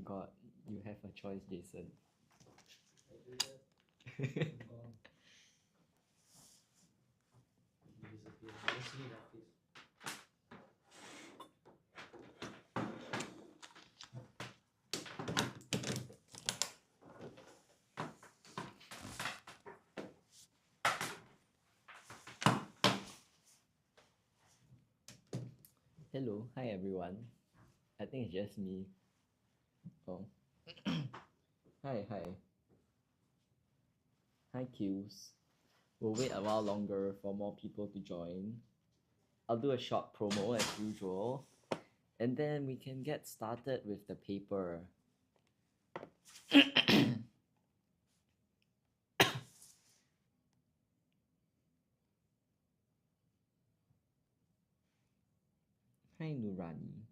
God, you have a choice, Jason. Hello, hi everyone. I think it's just me. Oh. Hi. Hi, Qs. We'll wait a while longer for more people to join. I'll do a short promo as usual. And then we can get started with the paper. Hi, Nurani.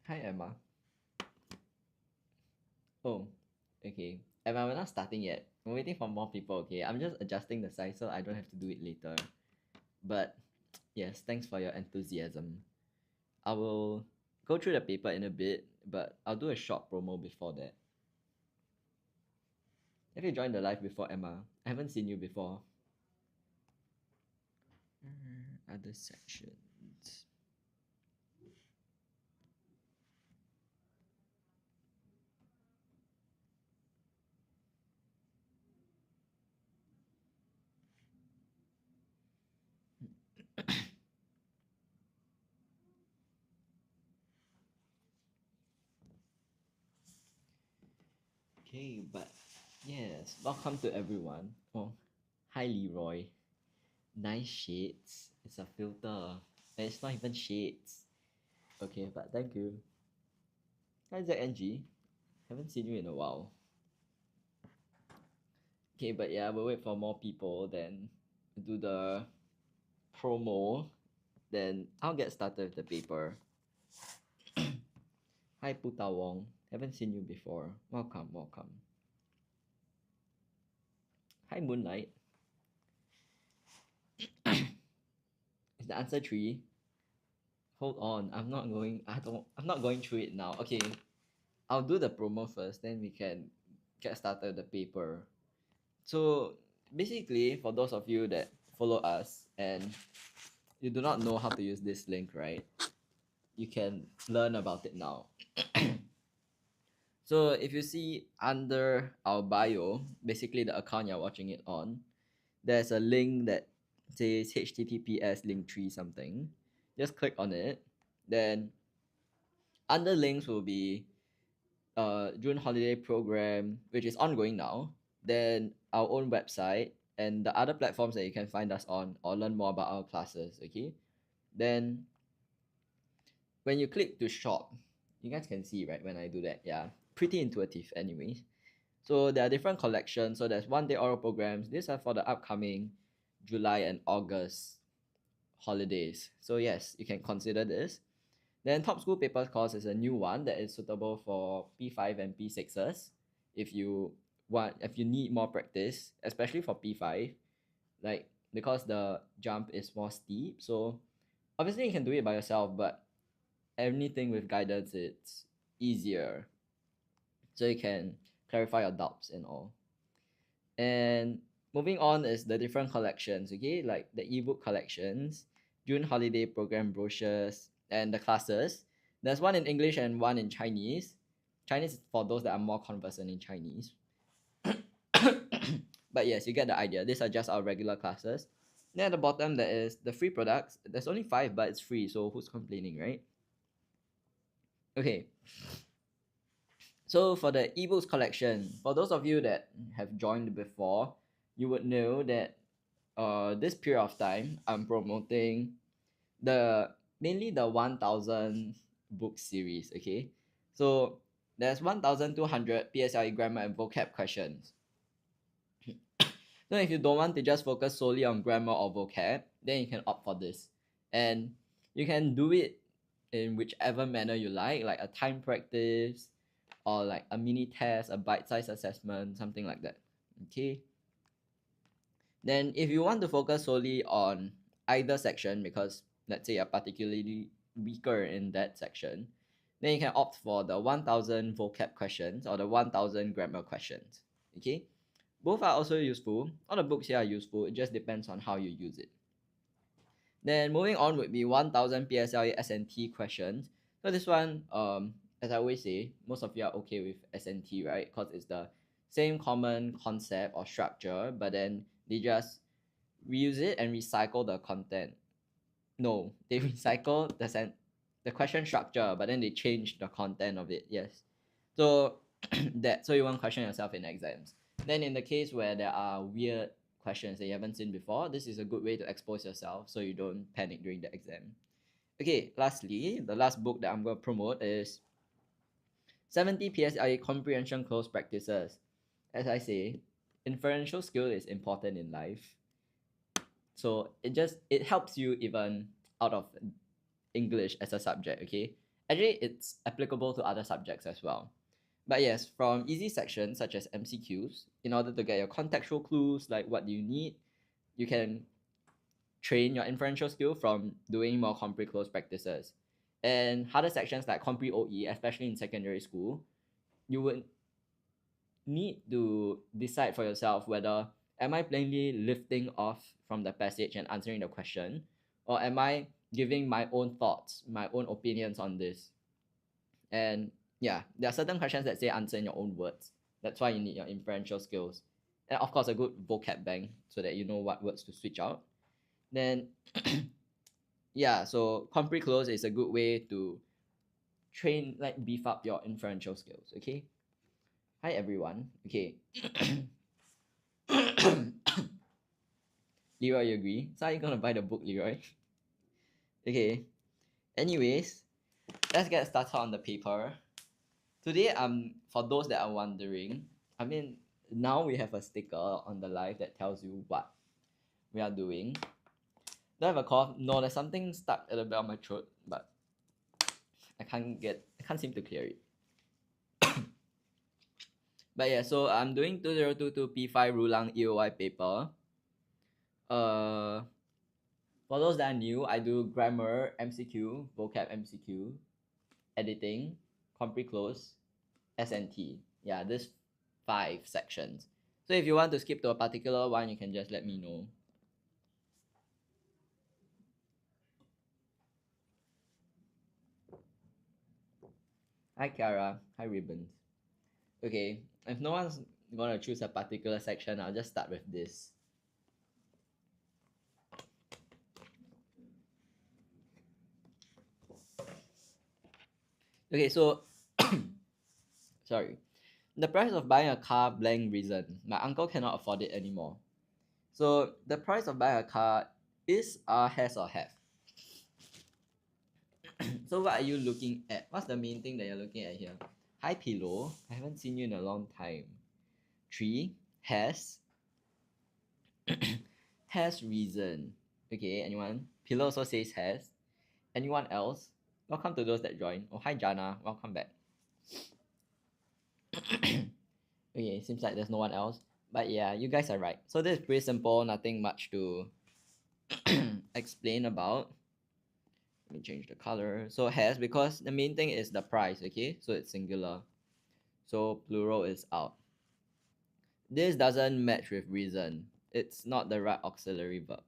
Hi, Emma. Oh, okay. Emma, we're not starting yet. We're waiting for more people, okay? I'm just adjusting the size so I don't have to do it later. But yes, thanks for your enthusiasm. I will go through the paper in a bit, but I'll do a short promo before that. Have you joined the live before, Emma? I haven't seen you before. Other sections. Okay, but yes, welcome to everyone. Oh, hi Leroy. Nice shades. It's a filter. And it's not even shades. Okay, but thank you. Hi ZNG. Haven't seen you in a while. Okay, but yeah, we'll wait for more people, then do the promo. Then I'll get started with the paper. Hi Puta Wong. Haven't seen you before. Welcome. Hi Moonlight. Is the answer 3? Hold on, I'm not going through it now. Okay. I'll do the promo first, then we can get started with the paper. So basically, for those of you that follow us and you do not know how to use this link, right? You can learn about it now. So if you see under our bio, basically the account you're watching it on, there's a link that says https link3 something. Just click on it. Then under links will be June holiday program, which is ongoing now. Then our own website and the other platforms that you can find us on or learn more about our classes. Okay. Then when you click to shop, you guys can see, right, when I do that. Yeah, pretty intuitive anyways. So there are different collections. So there's 1 day oral programs. These are for the upcoming July and August holidays. So yes, you can consider this. Then top school papers course is a new one that is suitable for P5 and P6s. If you need more practice, especially for P5, like because the jump is more steep. So obviously you can do it by yourself, but anything with guidance it's easier. So you can clarify your doubts and all. And moving on is the different collections, okay? Like the ebook collections, June holiday program brochures, and the classes. There's one in English and one in Chinese. Chinese is for those that are more conversant in Chinese. But yes, you get the idea. These are just our regular classes. Then at the bottom, there is the free products. There's only 5, but it's free, so who's complaining, right? Okay. So for the ebooks collection, for those of you that have joined before, you would know that this period of time I'm promoting mainly the 1000 book series. Okay, so there's 1200 PSLE grammar and vocab questions. So if you don't want to just focus solely on grammar or vocab, then you can opt for this, and you can do it in whichever manner you like a time practice or like a mini test, a bite-sized assessment, something like that. Okay, then if you want to focus solely on either section because let's say you're particularly weaker in that section, then you can opt for the 1000 vocab questions or the 1000 grammar questions. Okay, both are also useful. All the books here are useful, it just depends on how you use it. Then moving on would be 1000 PSLE SNT questions. So this one, as I always say, most of you are okay with SNT, right? Because it's the same common concept or structure, but then they just reuse it and recycle the content. No, they recycle the question structure, but then they change the content of it. Yes. So so you won't question yourself in exams. Then in the case where there are weird questions that you haven't seen before, this is a good way to expose yourself so you don't panic during the exam. Okay, lastly, the last book that I'm going to promote is 70 PSLE Comprehension Close Practices. As I say, inferential skill is important in life. So it helps you even out of English as a subject, okay? Actually, it's applicable to other subjects as well. But yes, from easy sections such as MCQs, in order to get your contextual clues, like what do you need, you can train your inferential skill from doing more compre close practices. And harder sections like compre OE, especially in secondary school, you would need to decide for yourself whether am I plainly lifting off from the passage and answering the question, or am I giving my own thoughts, my own opinions on this. And yeah, there are certain questions that say answer in your own words. That's why you need your inferential skills. And of course, a good vocab bank so that you know what words to switch out. Then, yeah, so compre close is a good way to train, like beef up your inferential skills, okay? Hi, everyone. Okay. Leroy, you agree? So are you gonna buy the book, Leroy? Okay. Anyways, let's get started on the paper. Today, for those that are wondering, I mean, now we have a sticker on the live that tells you what we are doing. Do I have a cough? No, there's something stuck at the back of my throat, but I can't seem to clear it. But yeah, so I'm doing 2022 P5 Rulang EOY paper. For those that are new, I do grammar MCQ, vocab MCQ, editing, compre close, SNT. Yeah, this 5 sections. So if you want to skip to a particular one, you can just let me know. Hi Kiara, hi Ribbons. Okay, if no one's gonna choose a particular section, I'll just start with this. Okay, so sorry. The price of buying a car, blank reason. My uncle cannot afford it anymore. So the price of buying a car is has or have. So what are you looking at? What's the main thing that you're looking at here? Hi Pillow, I haven't seen you in a long time. 3 has has reason. Okay, anyone? Pillow also says has. Anyone else? Welcome to those that join. Oh, hi Jana, welcome back. Okay, seems like there's no one else. But yeah, you guys are right. So this is pretty simple, nothing much to explain about. Let me change the color. So has, because the main thing is the price, okay? So it's singular. So plural is out. This doesn't match with reason. It's not the right auxiliary verb.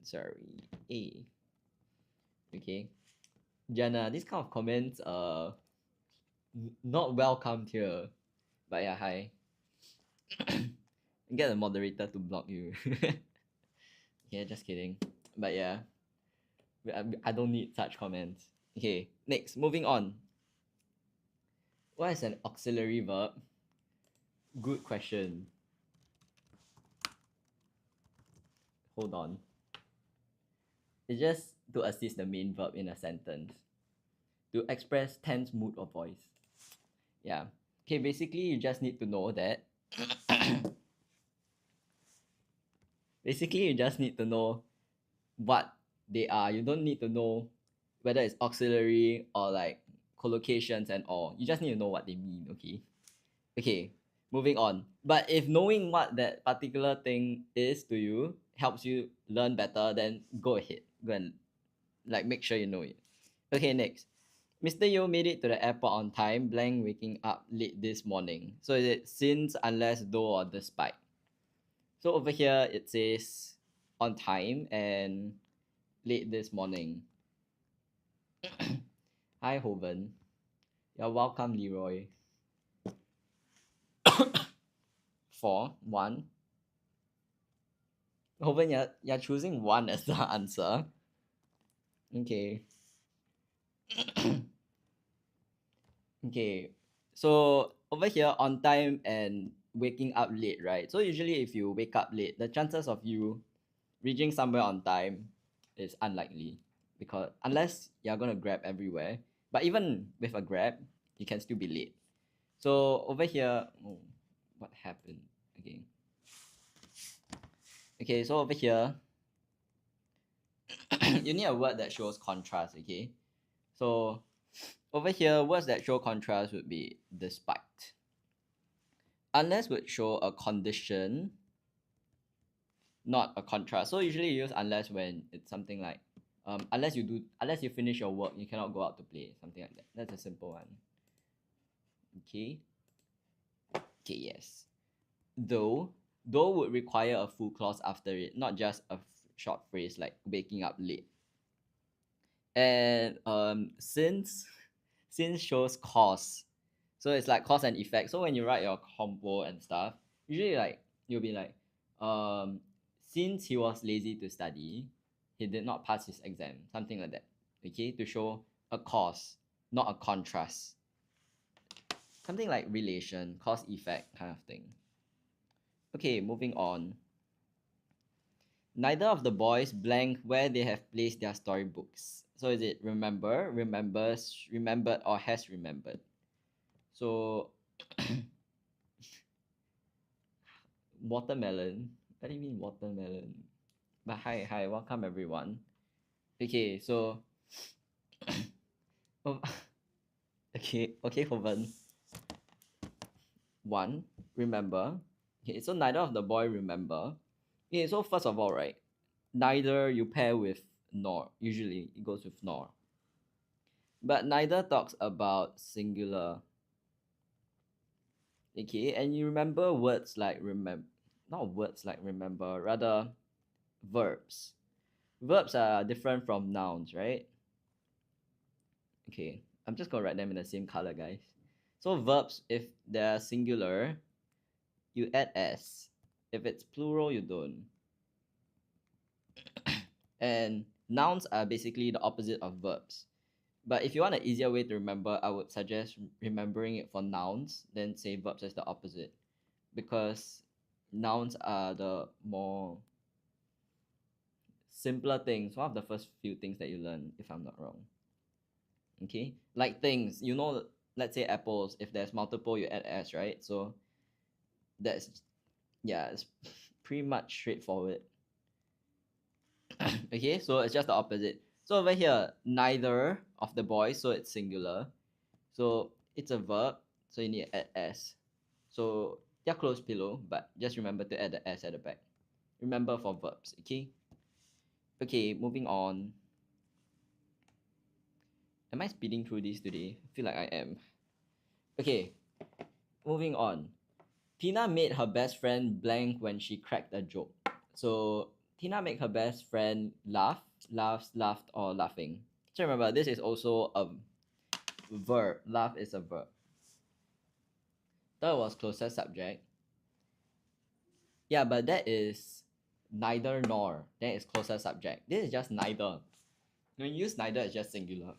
Sorry. A. Okay. Jana, these kind of comments not welcomed here. But yeah, hi. Get the moderator to block you. Yeah, just kidding. But yeah, I don't need such comments. Okay, next, moving on. What is an auxiliary verb? Good question. Hold on. It's just to assist the main verb in a sentence. To express tense, mood, or voice. Yeah. Okay, basically you just need to know that. Basically you just need to know what they are. You don't need to know whether it's auxiliary or like collocations and all. You just need to know what they mean, okay? Okay, Moving on. But if knowing what that particular thing is to you helps you learn better, then go ahead. Go and like make sure you know it. Okay, next. Mr. Yo made it to the airport on time, blank waking up late this morning. So is it since, unless, though, or despite? So over here it says on time and late this morning. Hi Hoven. You're welcome, Leroy. For one. Hoven, you're choosing one as the answer. Okay. Okay. So over here on time and waking up late, right? So usually if you wake up late, the chances of you reaching somewhere on time is unlikely, because unless you're gonna grab everywhere. But even with a grab, you can still be late. So over here, oh, what happened again? Okay, so over here, you need a word that shows contrast. Okay, so over here, words that show contrast would be despite. Unless would show a condition, not a contrast. So usually you use unless when it's something like unless you finish your work, you cannot go out to play, something like that. That's a simple one. Okay. Okay, yes. Though would require a full clause after it, not just a short phrase like waking up late. And since shows cause, so it's like cause and effect. So when you write your compo and stuff, usually like you'll be like since he was lazy to study, he did not pass his exam, something like that. Okay, to show a cause, not a contrast. Something like relation, cause effect kind of thing. Okay, moving on. Neither of the boys blank where they have placed their storybooks. So is it remember, remembers, remembered, or has remembered? So watermelon. What do you mean watermelon? But hi, welcome everyone. Okay, so okay, Hoven. One, remember. Okay, so neither of the boy remember. Okay, so first of all, right, neither you pair with nor. Usually it goes with nor. But neither talks about singular. Okay, and you remember words like remember, not words like remember, rather verbs. Verbs are different from nouns, right? Okay, I'm just gonna write them in the same color, guys. So verbs, if they're singular, you add s. If it's plural, you don't. And nouns are basically the opposite of verbs. But if you want an easier way to remember, I would suggest remembering it for nouns, then say verbs as the opposite. Because nouns are the more simpler things, one of the first few things that you learn, if I'm not wrong. Okay? Like things, let's say apples, if there's multiple, you add s, right? So that's, yeah, it's pretty much straightforward. Okay, so it's just the opposite. So over here, neither of the boys, so it's singular. So it's a verb, so you need to add s. So they're close below, but just remember to add the s at the back. Remember for verbs, okay? Okay, moving on. Am I speeding through this today? I feel like I am. Okay, moving on. Tina made her best friend blank when she cracked a joke. So Tina made her best friend laugh, laughs, laughed, or laughing. So remember, this is also a verb. Laugh is a verb. Third was closest subject. Yeah, but that is neither nor. That is closest subject. This is just neither. When you use neither, it's just singular.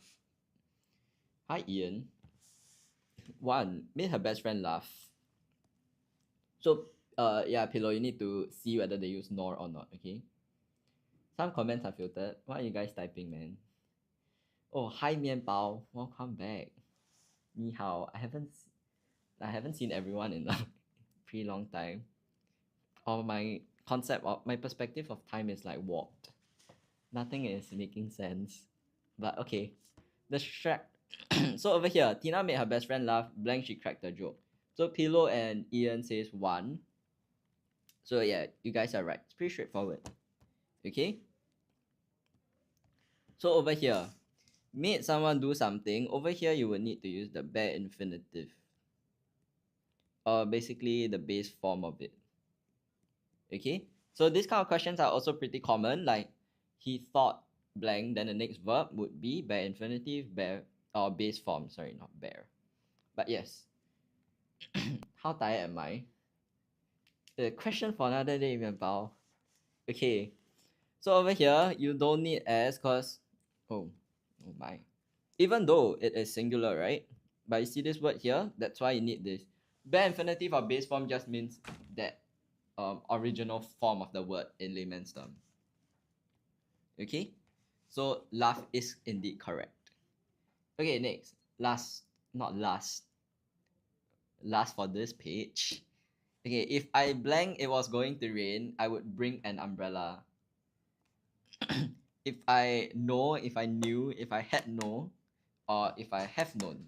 Hi, Ian. One, made her best friend laugh. So, yeah, Pillow, you need to see whether they use nor or not, okay? Some comments are filtered. What are you guys typing, man? Oh, hi, Mian Bao. Welcome back. Ni hao. I haven't seen everyone in a pretty long time. Or my concept of my perspective of time is like warped. Nothing is making sense. But okay. The Shrek. So over here, Tina made her best friend laugh, blank she cracked a joke. So Pillow and Ian says 1. So yeah, you guys are right. It's pretty straightforward. Okay? So over here, made someone do something. Over here, you would need to use the bare infinitive. Or basically the base form of it. Okay? So these kind of questions are also pretty common. Like, he thought blank, then the next verb would be bare infinitive, bare, or base form. Sorry, not bare. But yes. How tired am I? The question for another day, Bao. Okay. So over here, you don't need s because, oh my. Even though it is singular, right? But you see this word here, that's why you need this. Bare infinitive or base form just means that original form of the word in layman's term. Okay? So laugh is indeed correct. Okay, next. Not last. Last for this page. Okay, if I blank it was going to rain, I would bring an umbrella. If I know, if I knew, if I had known, or if I have known.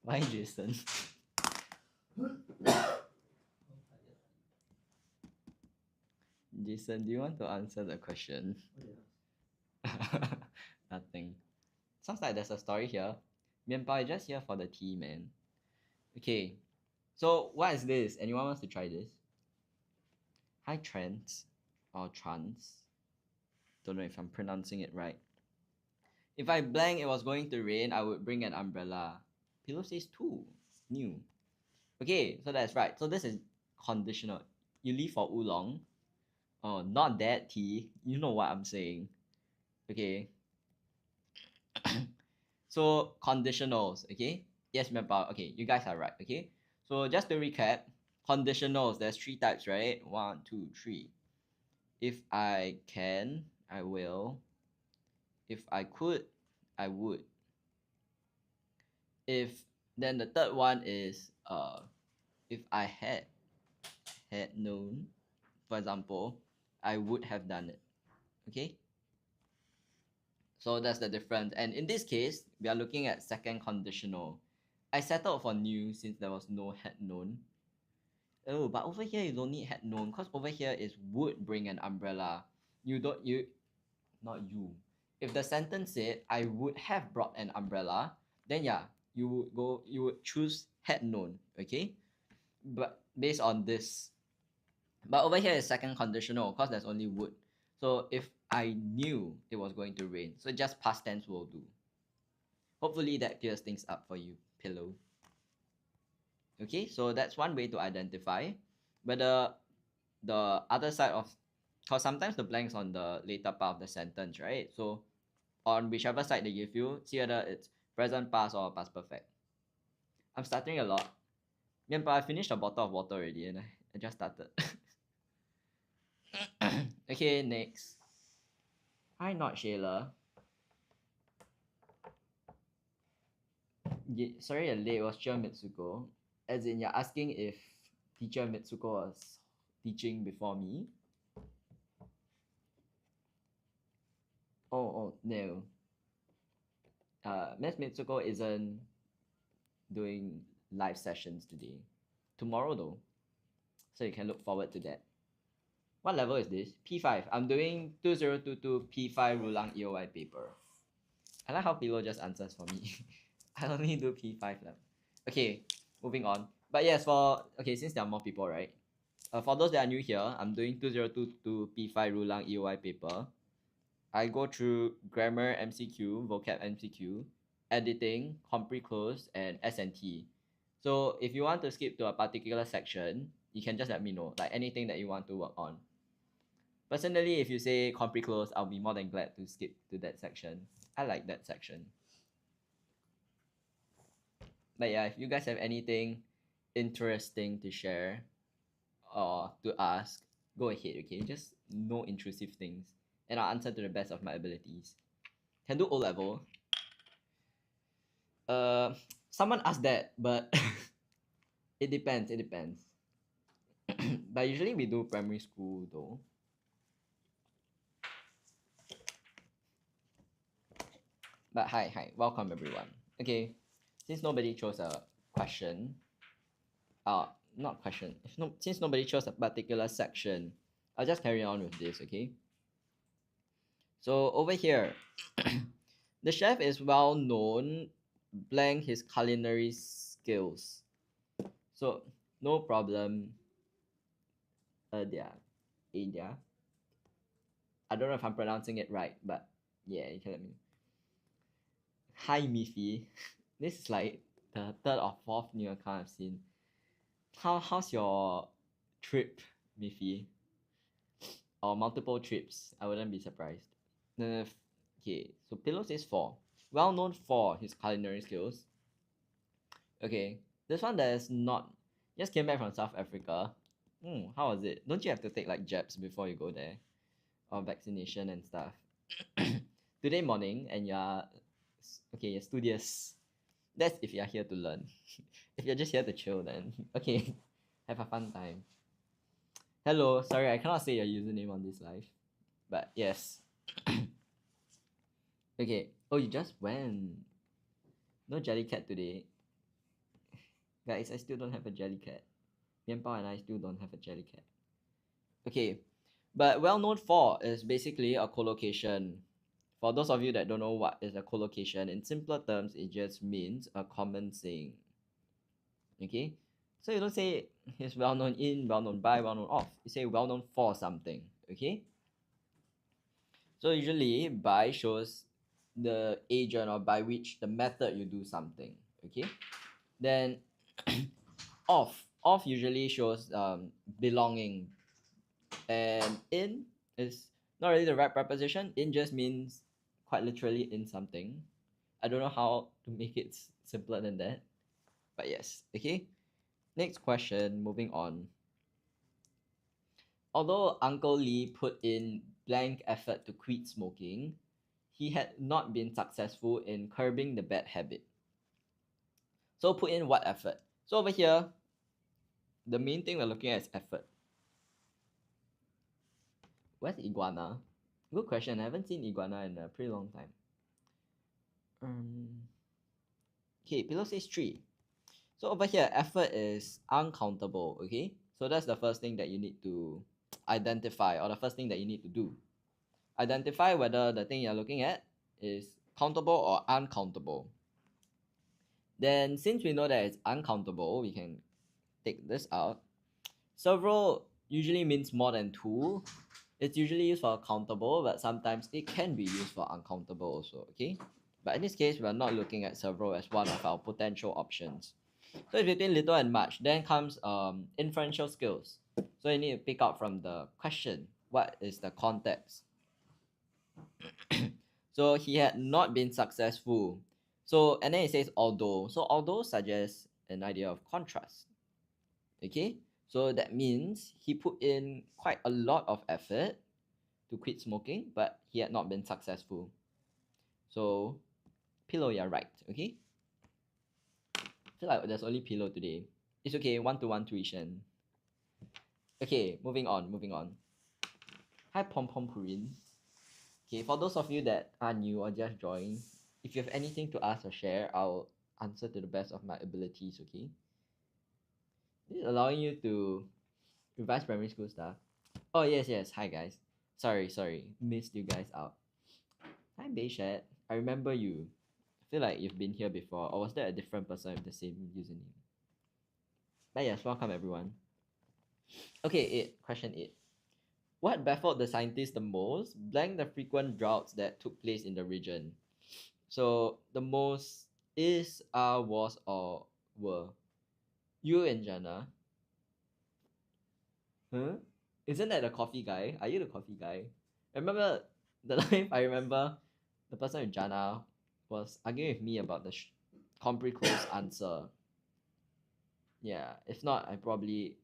Why, Jason? Jason, do you want to answer the question? Nothing. Sounds like there's a story here. Mianpao is just here for the tea, man. Okay. So what is this? Anyone wants to try this? Hi, Trent. Or Trans. Don't know if I'm pronouncing it right. If I blank it was going to rain, I would bring an umbrella. Pillow says 2. New. Okay, so that's right. So this is conditional. You leave for oolong. Oh, not that tea. You know what I'm saying. Okay. So conditionals, okay? Yes, remember. Okay, you guys are right, okay? So just to recap, conditionals, there's 3 types, right? 1, 2, 3. If I can, I will. If I could, I would. If then the third one is if I had known, for example, I would have done it. Okay? So that's the difference. And in this case, we are looking at second conditional. I settled for new since there was no had known. Oh, but over here you don't need had known because over here is would bring an umbrella. Not you. If the sentence said I would have brought an umbrella, then yeah, you would choose had known, okay? But based on this. But over here is second conditional because there's only would. So if I knew it was going to rain, so just past tense will do. Hopefully that clears things up for you, Pillow. Okay, so that's one way to identify. But the other side of, because sometimes the blank's on the later part of the sentence, right? So on whichever side they give you, see whether it's present past or past perfect. I'm stuttering a lot. Yeah, but I finished a bottle of water already and I just started. Okay, next. Hi, not Shayla. Sorry, you're late. It was Teacher Mitsuko. As in, you're asking if Teacher Mitsuko was teaching before me? Oh, no. Miss Mitsuko isn't doing live sessions today. Tomorrow, though. So you can look forward to that. What level is this? P5. I'm doing 2022 P5 Rulang EOY paper. I like how Pilo just answers for me. I only do P5 level. Okay, moving on. But yes, okay, since there are more people, right? For those that are new here, I'm doing 2022 P5 Rulang EOY paper. I go through grammar MCQ, vocab MCQ, editing, compre close, and SNT. So if you want to skip to a particular section, you can just let me know, like anything that you want to work on. Personally, if you say compre close, I'll be more than glad to skip to that section. I like that section. But yeah, if you guys have anything interesting to share or to ask, go ahead, okay? Just no intrusive things. And I'll answer to the best of my abilities. Can do O level. Someone asked that, but it depends. But usually we do primary school though. But hi, welcome everyone. Okay, since nobody chose a question, not question, since nobody chose a particular section, I'll just carry on with this, okay? So over here, the chef is well known, blank his culinary skills. So no problem. Adia. I don't know if I'm pronouncing it right, but yeah, you can let me know. Hi Miffy. This is like the third or fourth new account I've seen. How's your trip, Miffy? Or multiple trips? I wouldn't be surprised. Okay, so Pillow says 4. Well known for his culinary skills. Okay, this one that is not just came back from South Africa. How was it? Don't you have to take like jabs before you go there? Or vaccination and stuff. Today morning and you're studious. That's if you're here to learn. If you're just here to chill, then okay, have a fun time. Hello, sorry, I cannot say your username on this live, but yes. Okay. Oh, you just went. No Jellycat today. Guys, I still don't have a Jellycat. Mianpao and I still don't have a Jellycat. Okay, but well known for is basically a collocation. For those of you that don't know what is a collocation, in simpler terms, it just means a common saying. Okay, so you don't say he's well known in, well known by, well known of. You say well known for something. Okay. So usually by shows the agent or by which the method you do something. Okay. Then of usually shows belonging, and in is not really the right preposition. In just means quite literally in something. I don't know how to make it simpler than that, but yes. Okay, next question, moving on. Although Uncle Lee put in blank effort to quit smoking, he had not been successful in curbing the bad habit. So put in what effort? So over here, the main thing we're looking at is effort. Where's iguana? Good question. I haven't seen iguana in a pretty long time. Okay, below says 3. So over here, effort is uncountable, okay? So that's the first thing that you need to identify, or the first thing that you need to do. Identify whether the thing you're looking at is countable or uncountable. Then since we know that it's uncountable, we can take this out. Several usually means more than 2. It's usually used for countable, but sometimes it can be used for uncountable also, okay? But in this case, we are not looking at several as one of our potential options. So it's between little and much. Then comes inferential skills. So you need to pick out from the question, what is the context? So he had not been successful. So, and then it says although. So although suggests an idea of contrast. Okay, so that means he put in quite a lot of effort to quit smoking, but he had not been successful. So, Pillow, you're right, okay? I feel like there's only Pillow today. It's okay, 1-to-1 tuition. Okay, moving on. Hi, Pom Pom Purin. Okay, for those of you that are new or just joined, if you have anything to ask or share, I'll answer to the best of my abilities, okay? This is allowing you to revise primary school stuff. Oh, yes. Hi, guys. Sorry. Missed you guys out. Hi, Beishat. I remember you. I feel like you've been here before. Or was that a different person with the same username? But yes, welcome everyone. Okay, question 8. What baffled the scientists the most? Blank the frequent droughts that took place in the region. So the most is, was, or were. You and Jana. Huh? Isn't that the coffee guy? Are you the coffee guy? I remember the life. I remember the person with Jana was arguing with me about the complete close answer. Yeah, if not, I probably.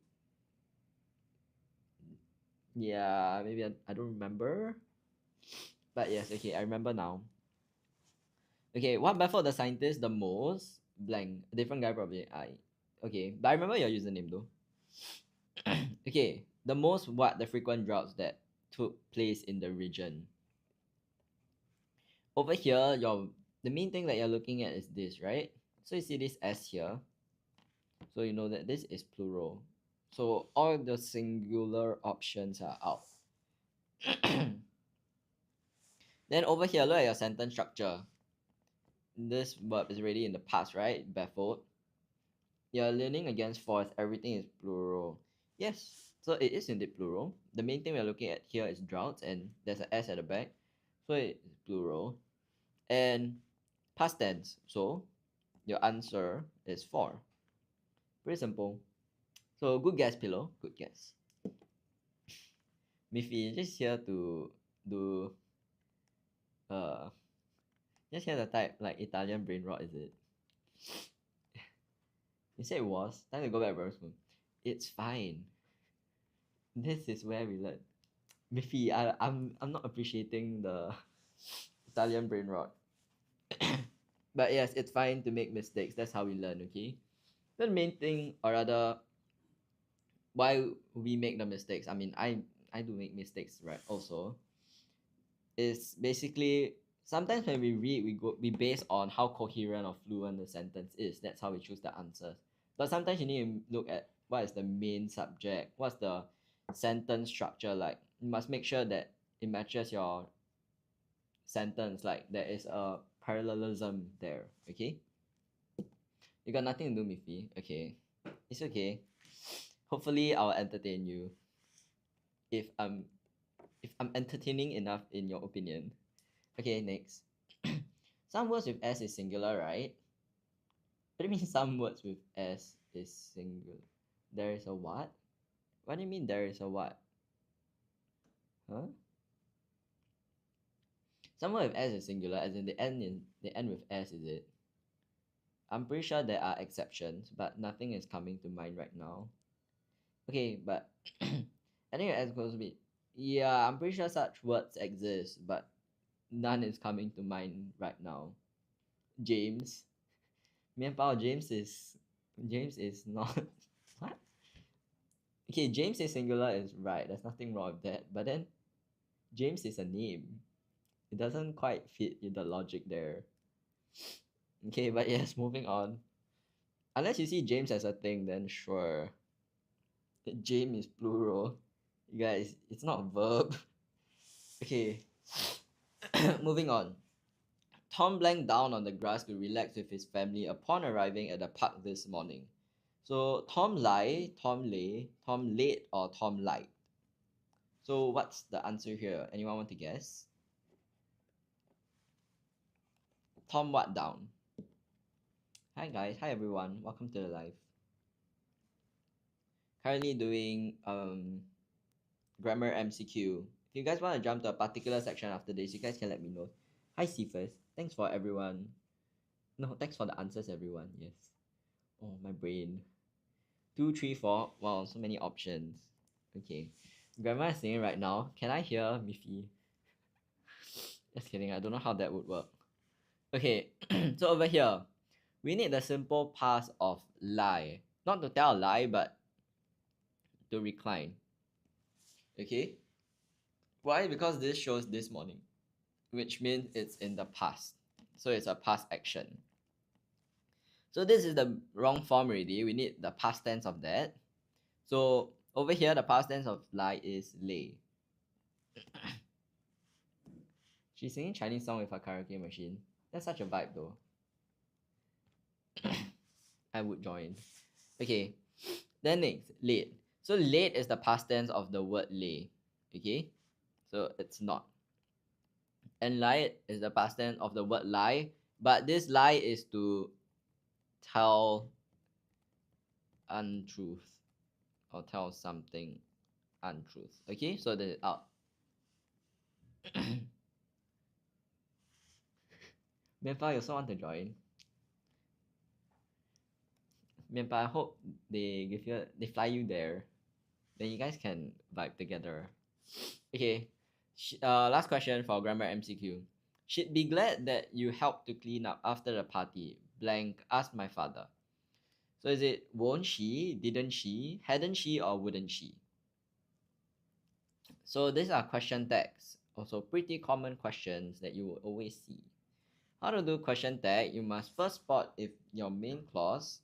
Yeah, maybe I don't remember. But yes, okay, I remember now. Okay, what baffled the scientist the most? Blank. A different guy probably. Okay, but I remember your username though. Okay, the most what the frequent droughts that took place in the region. Over here, the main thing that you're looking at is this, right? So you see this S here. So you know that this is plural. So all the singular options are out. Then over here, look at your sentence structure. This verb is already in the past, right? Baffled. You're leaning against force. Everything is plural. Yes, so it is indeed plural. The main thing we're looking at here is droughts, and there's an S at the back. So it's plural. And past tense. So your answer is 4. Pretty simple. So good guess, Pillow. Good guess. Miffy, just here to do just here to type like Italian brain rot, is it? You said it was. Time to go back to school. It's fine. This is where we learn. Miffy, I'm not appreciating the Italian brain rot. But yes, it's fine to make mistakes. That's how we learn, okay? The main thing, or rather, why we make the mistakes, I mean, I do make mistakes, right, also, is basically sometimes when we read, we base on how coherent or fluent the sentence is. That's how we choose the answers. But sometimes you need to look at what is the main subject, what's the sentence structure like. You must make sure that it matches your sentence, like there is a parallelism there, okay? You got nothing to do, Miffy. Okay, it's okay. Hopefully I'll entertain you if I'm entertaining enough in your opinion. Okay, next. Some words with S is singular, right? What do you mean some words with S is singular? There is a what? What do you mean there is a what? Huh? Some word with S is singular, as in the end with S, is it? I'm pretty sure there are exceptions, but nothing is coming to mind right now. Okay, but I think S goes to be, yeah, I'm pretty sure such words exist, but none is coming to mind right now. James. Mianpao, James is not what? Okay, James is singular is right. There's nothing wrong with that. But then James is a name. It doesn't quite fit in the logic there. Okay, but yes, moving on. Unless you see James as a thing, then sure. James is plural. You guys, it's not a verb. Okay. Moving on. Tom blanked down on the grass to relax with his family upon arriving at the park this morning. So Tom lie, Tom lay, Tom late, or Tom lied. So what's the answer here? Anyone want to guess? Tom what down? Hi guys, hi everyone, welcome to the live. Currently doing grammar MCQ. If you guys want to jump to a particular section after this, you guys can let me know. Hi Cephas, thanks for everyone. No, thanks for the answers everyone, yes. Oh, my brain. 2, 3, 4. Wow, so many options. Okay. Grandma is singing right now. Can I hear Miffy? Just kidding, I don't know how that would work. Okay, so over here, we need the simple past of lie. Not to tell a lie, but to recline. Okay? Why? Because this shows this morning, which means it's in the past. So it's a past action. So this is the wrong form already. We need the past tense of that. So over here, the past tense of lie is lay. She's singing Chinese song with a karaoke machine. That's such a vibe though. I would join. Okay. Then next, late. So late is the past tense of the word lay. Okay? So it's not. And lie is the past tense of the word lie. But this lie is to tell untruth or tell something untruth. Okay? So that is out. Mianpa, you also want to join? Mianpa, I hope they fly you there. Then you guys can vibe together. Okay. Last question for grammar MCQ. She'd be glad that you helped to clean up after the party. Blank asked my father. So is it won't she, didn't she, hadn't she, or wouldn't she? So these are question tags. Also pretty common questions that you will always see. How to do question tag? You must first spot if your main clause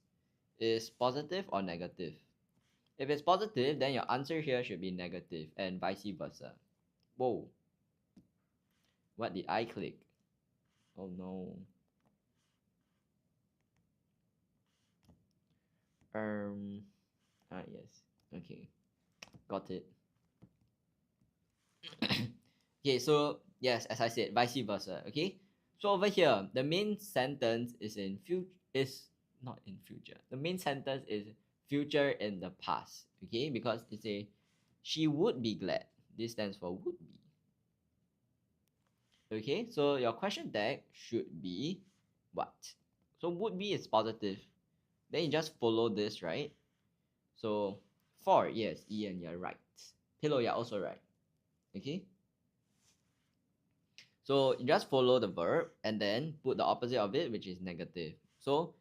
is positive or negative. If it's positive, then your answer here should be negative and vice versa. Whoa. What did I click? Oh no. Yes. Okay. Got it. Okay, so yes, as I said, vice versa. Okay. So over here, the main sentence is not in future. The main sentence is future in the past. Okay, because it's a she would be glad. This stands for would be. Okay, so your question tag should be what? So would be is positive. Then you just follow this, right? So for, yes, Ian, you're right. Pillow, you're also right. Okay. So you just follow the verb and then put the opposite of it, which is negative. So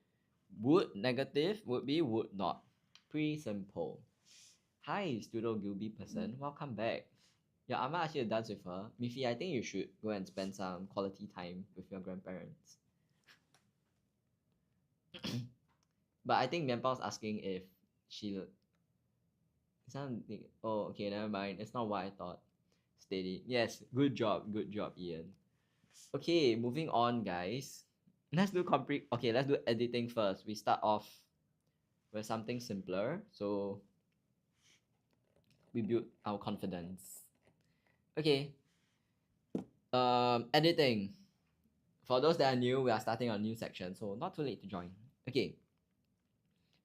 would negative would be would not. Pretty simple. Hi, studio Gilby person. Welcome back. Your ama asked you to dance with her. Miffy, I think you should go and spend some quality time with your grandparents. But I think Mianpao's asking if she something. Oh, okay, never mind. It's not what I thought. Steady. Yes, good job, Ian. Okay, moving on, guys. Let's do Okay, let's do editing first. We start off with something simpler, so we build our confidence. Okay. Editing. For those that are new, we are starting a new section, so not too late to join. Okay.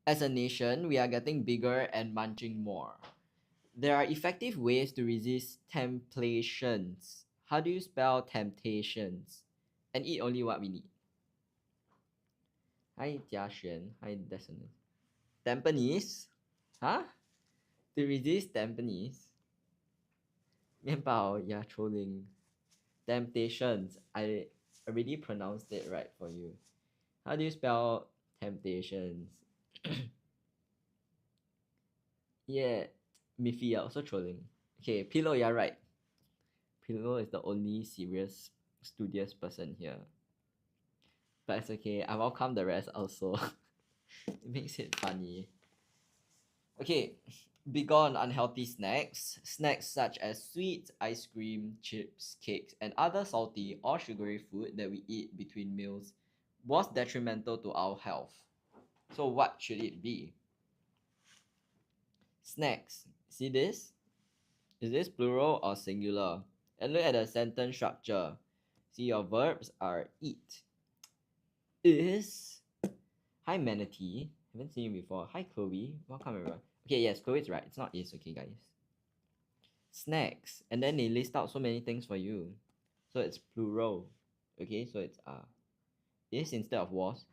As a nation, we are getting bigger and munching more. There are effective ways to resist temptations. How do you spell temptations? And eat only what we need. Hi, Jiaxuan. Hi, Destiny. Tampines? Huh? To resist Tampines? Mianbao, yeah, trolling. Temptations. I already pronounced it right for you. How do you spell temptations? Yeah, Miffy, you're also trolling. Okay, Pillow, you're right. Pillow is the only serious, studious person here. But it's okay, I welcome the rest also. It makes it funny. Okay, begone unhealthy snacks. Snacks such as sweets, ice cream, chips, cakes, and other salty or sugary food that we eat between meals was detrimental to our health. So what should it be? Snacks. See this? Is this plural or singular? And look at the sentence structure. See, your verbs are eat. Is. Hi, Manatee. Haven't seen you before. Hi, Chloe. Welcome, everyone. Okay, yes, Chloe's right. It's not is, okay, guys. Snacks. And then they list out so many things for you. So it's plural. Okay, so it's is instead of was.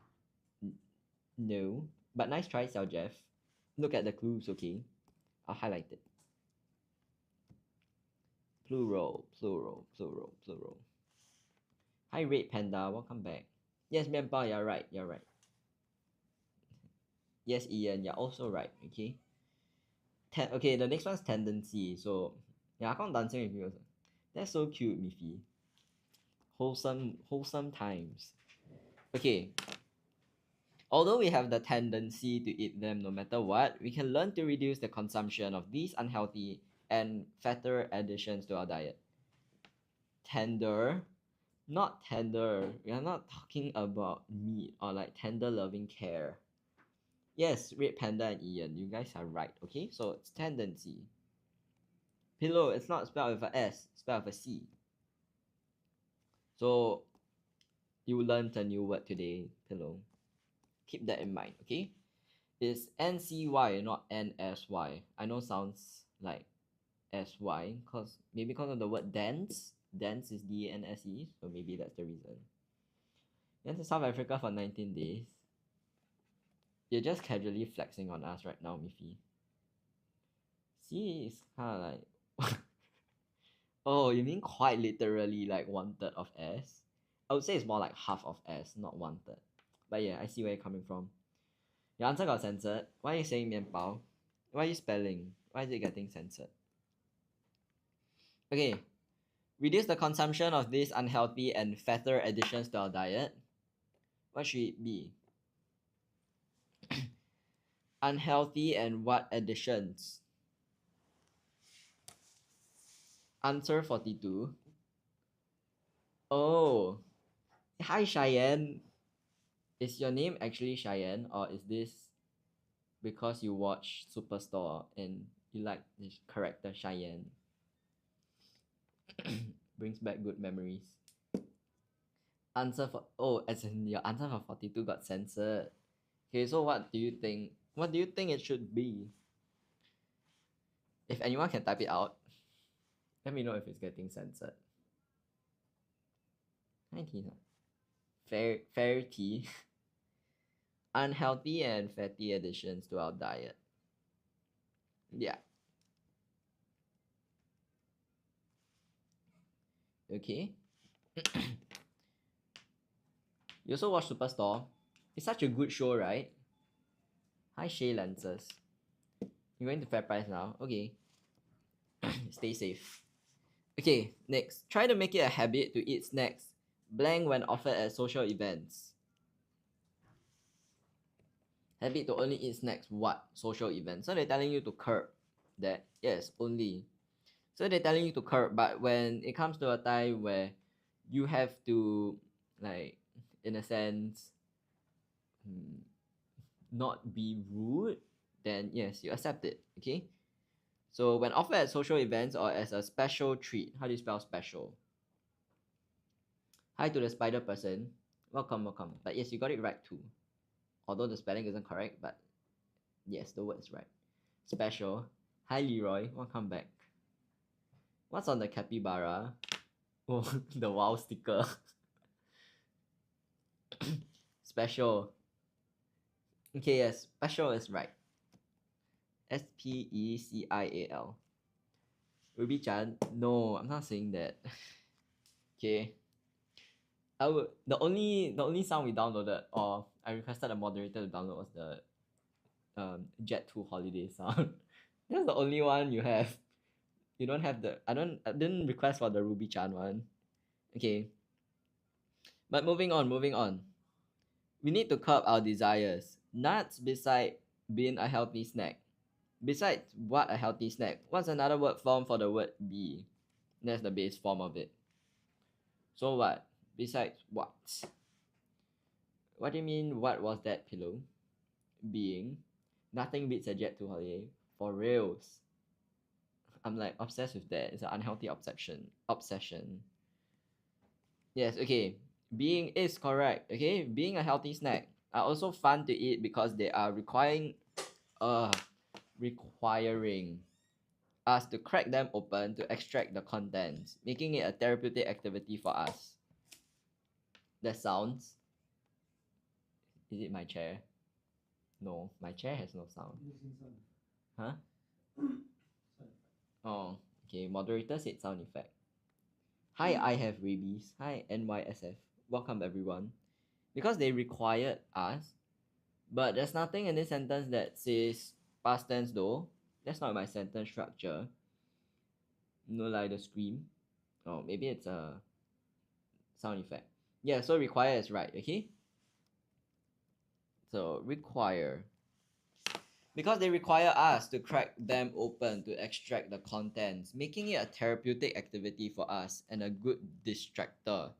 No. But nice try, Xiao Jeff. Look at the clues, okay? I'll highlight it. Plural, plural, plural, plural. Hi, Red Panda. Welcome back. Yes, Mianpa, you're right. You're right. Yes, Ian, you're also right. Okay. Okay, the next one's tendency. So, yeah, I can't dancing with you. That's so cute, Miffy. Wholesome times. Okay. Although we have the tendency to eat them no matter what, we can learn to reduce the consumption of these unhealthy and fatter additions to our diet. Tender, not tender. We are not talking about meat or like tender loving care. Yes, Red Panda and Ian, you guys are right, okay? So it's tendency. Pillow, it's not spelled with a S, it's spelled with a C. So you learned a new word today, pillow. Keep that in mind, okay? It's NCY, not NSY. I know sounds like SY, maybe because of the word dance. Dance is DNSE, so maybe that's the reason. Went to South Africa for 19 days. You're just casually flexing on us right now, Miffy. See, it's kind of like... Oh, you mean quite literally like 1/3 of S? I would say it's more like half of S, not 1/3. But yeah, I see where you're coming from. Your answer got censored. Why are you saying 面包? Why are you spelling? Why is it getting censored? Okay, Reduce the consumption of these unhealthy and fatter additions to our diet. What should it be? Unhealthy and what additions? Answer 42. Oh, hi Cheyenne. Is your name actually Cheyenne, or is this because you watch Superstore and you like this character Cheyenne? Brings back good memories. Answer for as in your answer for 42 got censored. Okay, so what do you think? What do you think it should be? If anyone can type it out, let me know if it's getting censored. 19. Fair tea. Unhealthy and fatty additions to our diet. Yeah. Okay. You also watch Superstore. It's such a good show, right? Hi Shay Lancers. You're going to FairPrice now? Okay. Stay safe. Okay, next. Try to make it a habit to eat snacks blank when offered at social events. Habit to only eat snacks what? Social events. So they're telling you to curb that. Yes, only. So they're telling you to curb, but when it comes to a time where you have to, like, in a sense, not be rude, then yes, you accept it. Okay. So when offered at social events or as a special treat, how do you spell special? Hi to the spider person. Welcome, welcome. But yes, you got it right too. Although the spelling isn't correct, but yes, the word is right. Special. Hi Leroy, welcome back. What's on the capybara? Oh, the wow sticker. Special. Okay, yes, special is right. Special. Ruby Chan? No, I'm not saying that. Okay. The only sound we downloaded, or I requested a moderator to download, was the Jet 2 holiday sound. That's the only one you have. You don't have the I didn't request for the Ruby Chan one. Okay. But moving on. We need to curb our desires. Nuts beside being a healthy snack. Besides what a healthy snack, what's another word form for the word be? That's the base form of it. So what? Besides what? What do you mean what was that pillow? Being. Nothing beats a Jet 2 holiday. For reals. I'm like obsessed with that. It's an unhealthy obsession. Yes, okay. Being is correct. Okay, being a healthy snack are also fun to eat because they are requiring us to crack them open to extract the contents, making it a therapeutic activity for us. That sounds. Is it my chair? No, my chair has no sound. Huh? Oh, okay. Moderator said sound effect. Hi, I have rabies. Hi, NYSF. Welcome everyone. Because they required us, but there's nothing in this sentence that says past tense though. That's not my sentence structure. No, like the scream. Oh, maybe it's a sound effect. Yeah, so require is right, okay? So require. Because they require us to crack them open to extract the contents, making it a therapeutic activity for us and a good distractor.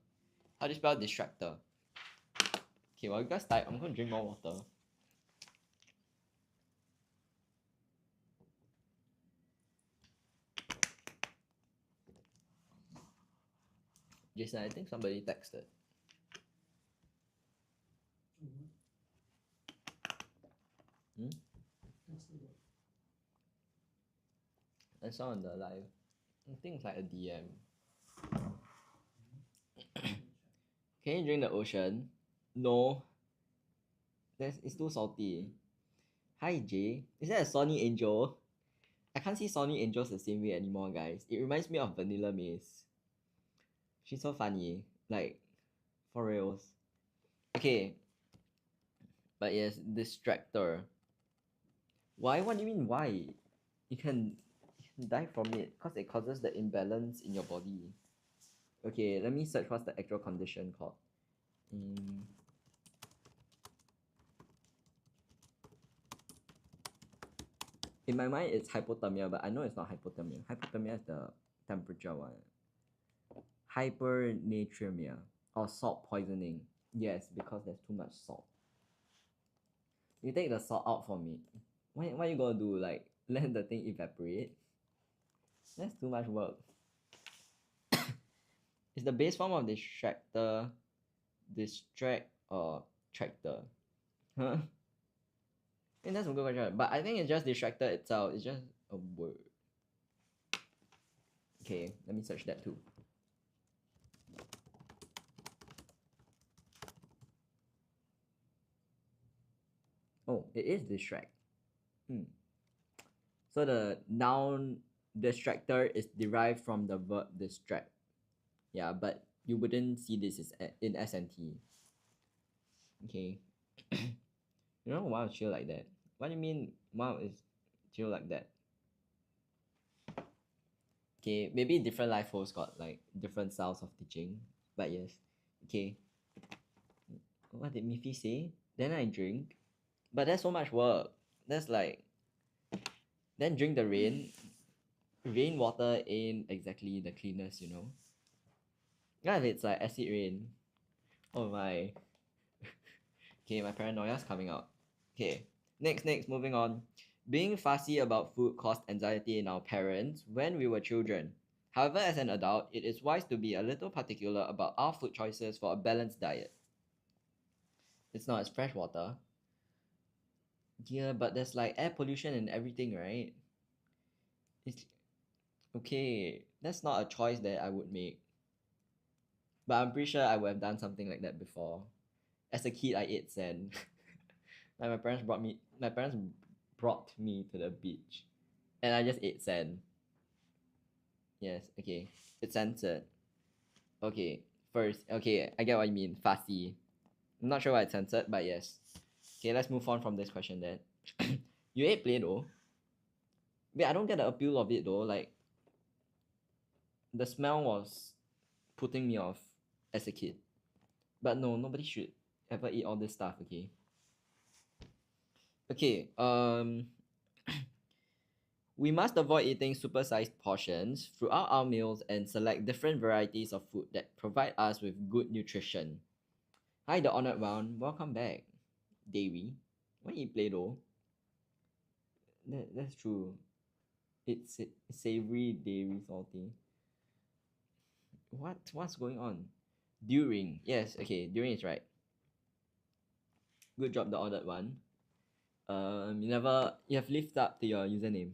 How do you spell distractor? Okay, while you guys type, I'm gonna drink more water. Jason, I think somebody texted. Hmm? I saw on the live. I think it's like a DM. Can you drink the ocean? No. It's too salty. Hi Jay. Is that a Sony Angel? I can't see Sony Angels the same way anymore, guys. It reminds me of Vanilla Maze. She's so funny. Like, for reals. Okay. But yes, distractor. Why? What do you mean why? You can die from it because it causes the imbalance in your body. Okay, let me search what's the actual condition called. In my mind, it's hypothermia, but I know it's not hypothermia. Hypothermia is the temperature one. Hypernatremia or salt poisoning. Yes, because there's too much salt. You take the salt out for me. What you gonna do? Like, let the thing evaporate? That's too much work. It's the base form of distractor, distract, or tractor. Huh? I think that's a good question. But I think it's just distractor itself. It's just a word. Okay, let me search that too. Oh, it is distract. So the noun distractor is derived from the verb distract. Yeah, but you wouldn't see this in SNT. Okay. You know, wow, chill like that. What do you mean, wow, is chill like that? Okay, maybe different life hosts got like different styles of teaching, but yes. Okay. What did Miffy say? Then I drink. But that's so much work. That's like, then drink the rain. Rainwater ain't exactly the cleanest, you know. Yeah, if it's like acid rain. Oh my. Okay, my paranoia's coming out. Okay, next, moving on. Being fussy about food caused anxiety in our parents when we were children. However, as an adult, it is wise to be a little particular about our food choices for a balanced diet. It's not as fresh water. Yeah, but there's like air pollution and everything, right? It's okay. That's not a choice that I would make. But I'm pretty sure I would have done something like that before. As a kid, I ate sand. Like my parents brought me to the beach, and I just ate sand. Yes, okay, it's censored. Okay, first, okay, I get what you mean. Fussy. I'm not sure why it's censored, but yes. Okay, let's move on from this question then. You ate Play-Doh? Wait, I don't get the appeal of it though. Like, the smell was putting me off as a kid. But no, nobody should ever eat all this stuff, okay? Okay, we must avoid eating supersized portions throughout our meals and select different varieties of food that provide us with good nutrition. Hi, the honored one. Welcome back. Dairy. Why eat Play-Doh? That's true. It's savory, dairy, salty. What's going on? During. Yes, okay, during is right. Good job, the honored one. You have lived up to your username.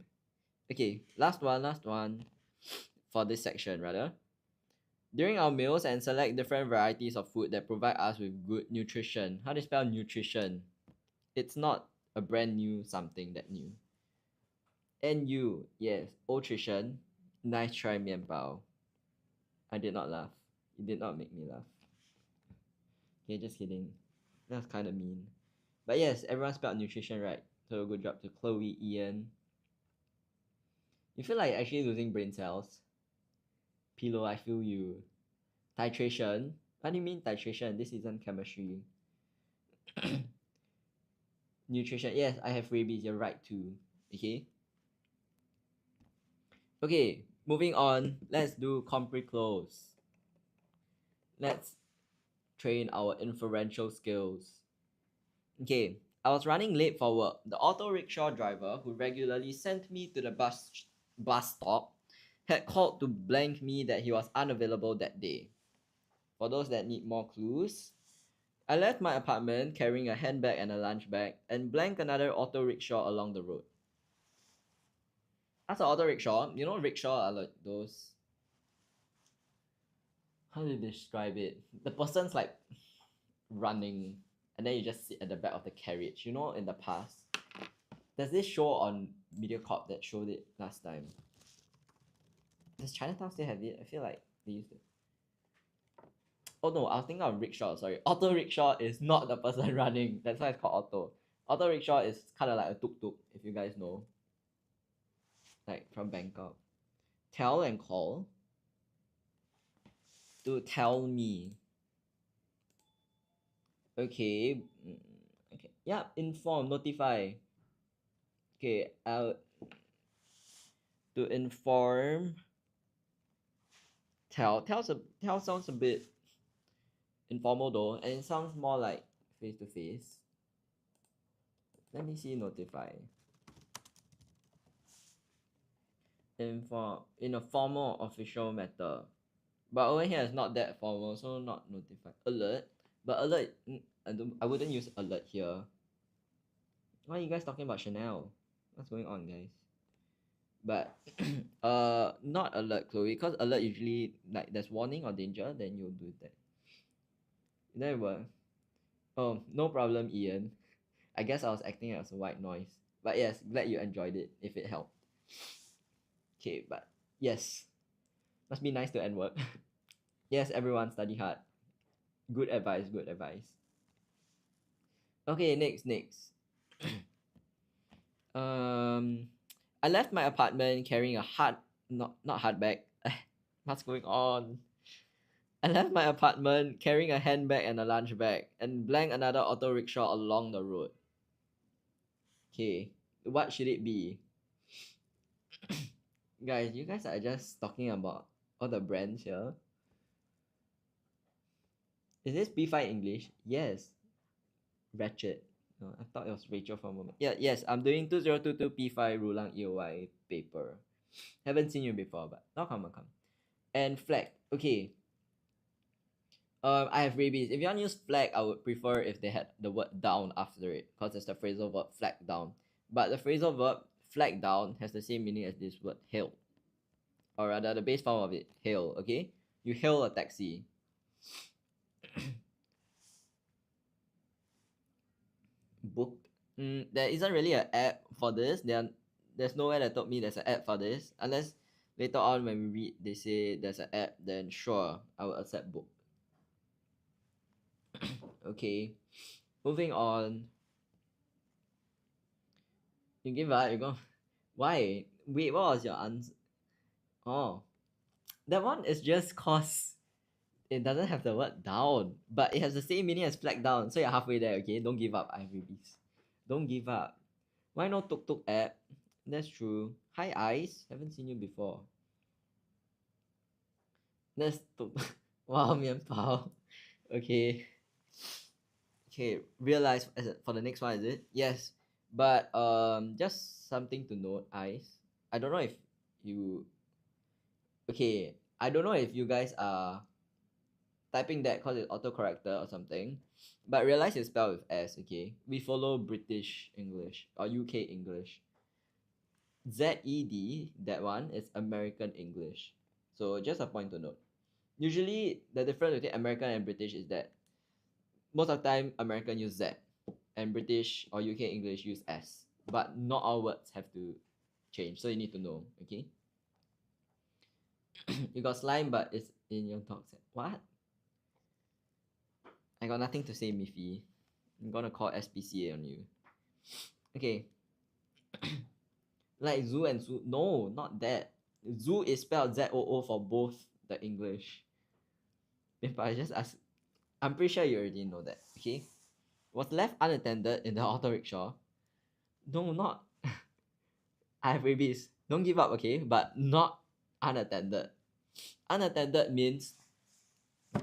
Okay, last one for this section rather. During our meals and select different varieties of food that provide us with good nutrition. How do you spell nutrition? It's not a brand new something that new. NU, yes, nutrition. Nice try, 面包. I did not laugh. You did not make me laugh. Okay, just kidding. That's kind of mean. But yes, everyone spelled nutrition right. So good job to Chloe, Ian. You feel like actually losing brain cells? Pillow, I feel you. Titration? What do you mean titration? This isn't chemistry. Nutrition. Yes, I have rabies. You're right too. Okay. Okay, moving on. Let's do compre close. Let's train our inferential skills. Okay, I was running late for work. The auto rickshaw driver who regularly sent me to the bus stop had called to blank me that he was unavailable that day. For those that need more clues, I left my apartment carrying a handbag and a lunch bag and blanked another auto rickshaw along the road. As an auto rickshaw, you know rickshaw are like those. How do you describe it? The person's like running and then you just sit at the back of the carriage. You know, in the past, there's this show on Mediacorp that showed it last time. Does Chinatown still have it? I feel like they used it. Oh no, I was thinking of rickshaw, sorry. Auto rickshaw is not the person running. That's why it's called auto. Auto rickshaw is kind of like a tuk-tuk, if you guys know. Like from Bangkok. Tell and call. to tell me. Okay. Okay. Yeah, inform, notify. Okay, to inform, tell sounds a bit informal though, and it sounds more like face to face. Let me see notify. Inform in a formal official matter. But over here it's not that formal, so not notify. Alert. But alert, I wouldn't use alert here. Why are you guys talking about Chanel? What's going on, guys? But not alert Chloe, because alert usually like there's warning or danger, then you'll do that. There were. Oh, no problem, Ian. I guess I was acting as a white noise. But yes, glad you enjoyed it if it helped. Okay, but yes. Must be nice to end work. Yes, everyone study hard. Good advice, good advice. Okay, next. I left my apartment carrying a not hard bag. What's going on? I left my apartment carrying a handbag and a lunch bag and blank another auto rickshaw along the road. Okay, what should it be? Guys, you guys are just talking about all the brands here. Is this P5 English? Yes. Ratchet. No, I thought it was Rachel for a moment. Yeah, yes, I'm doing 2022 P5 Rulang EOY paper. Haven't seen you before, but now come. And flag. Okay. I have rabies. If you want to use flag, I would prefer if they had the word down after it, because it's the phrasal verb flag down. But the phrasal verb flag down has the same meaning as this word hail. Or rather, the base form of it, hail, okay? You hail a taxi. Booked. There isn't really an app for this. There's nowhere that told me there's an app for this. Unless later on when we read, they say there's an app, then sure, I will accept book. Okay, moving on. You give up, you go. Why? Wait, what was your answer? Oh, that one is just cause it doesn't have the word down, but it has the same meaning as flag down. So you're halfway there, okay? Don't give up, IVBs. Don't give up. Why no Tuk Tuk app? That's true. Hi, Ice. Haven't seen you before. That's Tuk. Wow, Mian Pao. Okay. Okay, realize for the next one, is it? Yes. But just something to note, Ice. I don't know if you okay, I don't know if you guys are typing that because it's autocorrector or something. But realize it's spelled with S, okay? We follow British English or UK English. ZED, that one, is American English. So just a point to note. Usually, the difference between American and British is that most of the time, American use Z and British or UK English use S. But not all words have to change, so you need to know, okay? You got slime, but it's in your dog set. What? I got nothing to say, Miffy. I'm gonna call SPCA on you. Okay. Like zoo and zoo. No, not that. Zoo is spelled ZOO for both the English. If I just ask, I'm pretty sure you already know that. Okay. Was left unattended in the auto rickshaw. No, not. I have rabies. Don't give up, okay? But not unattended. Unattended means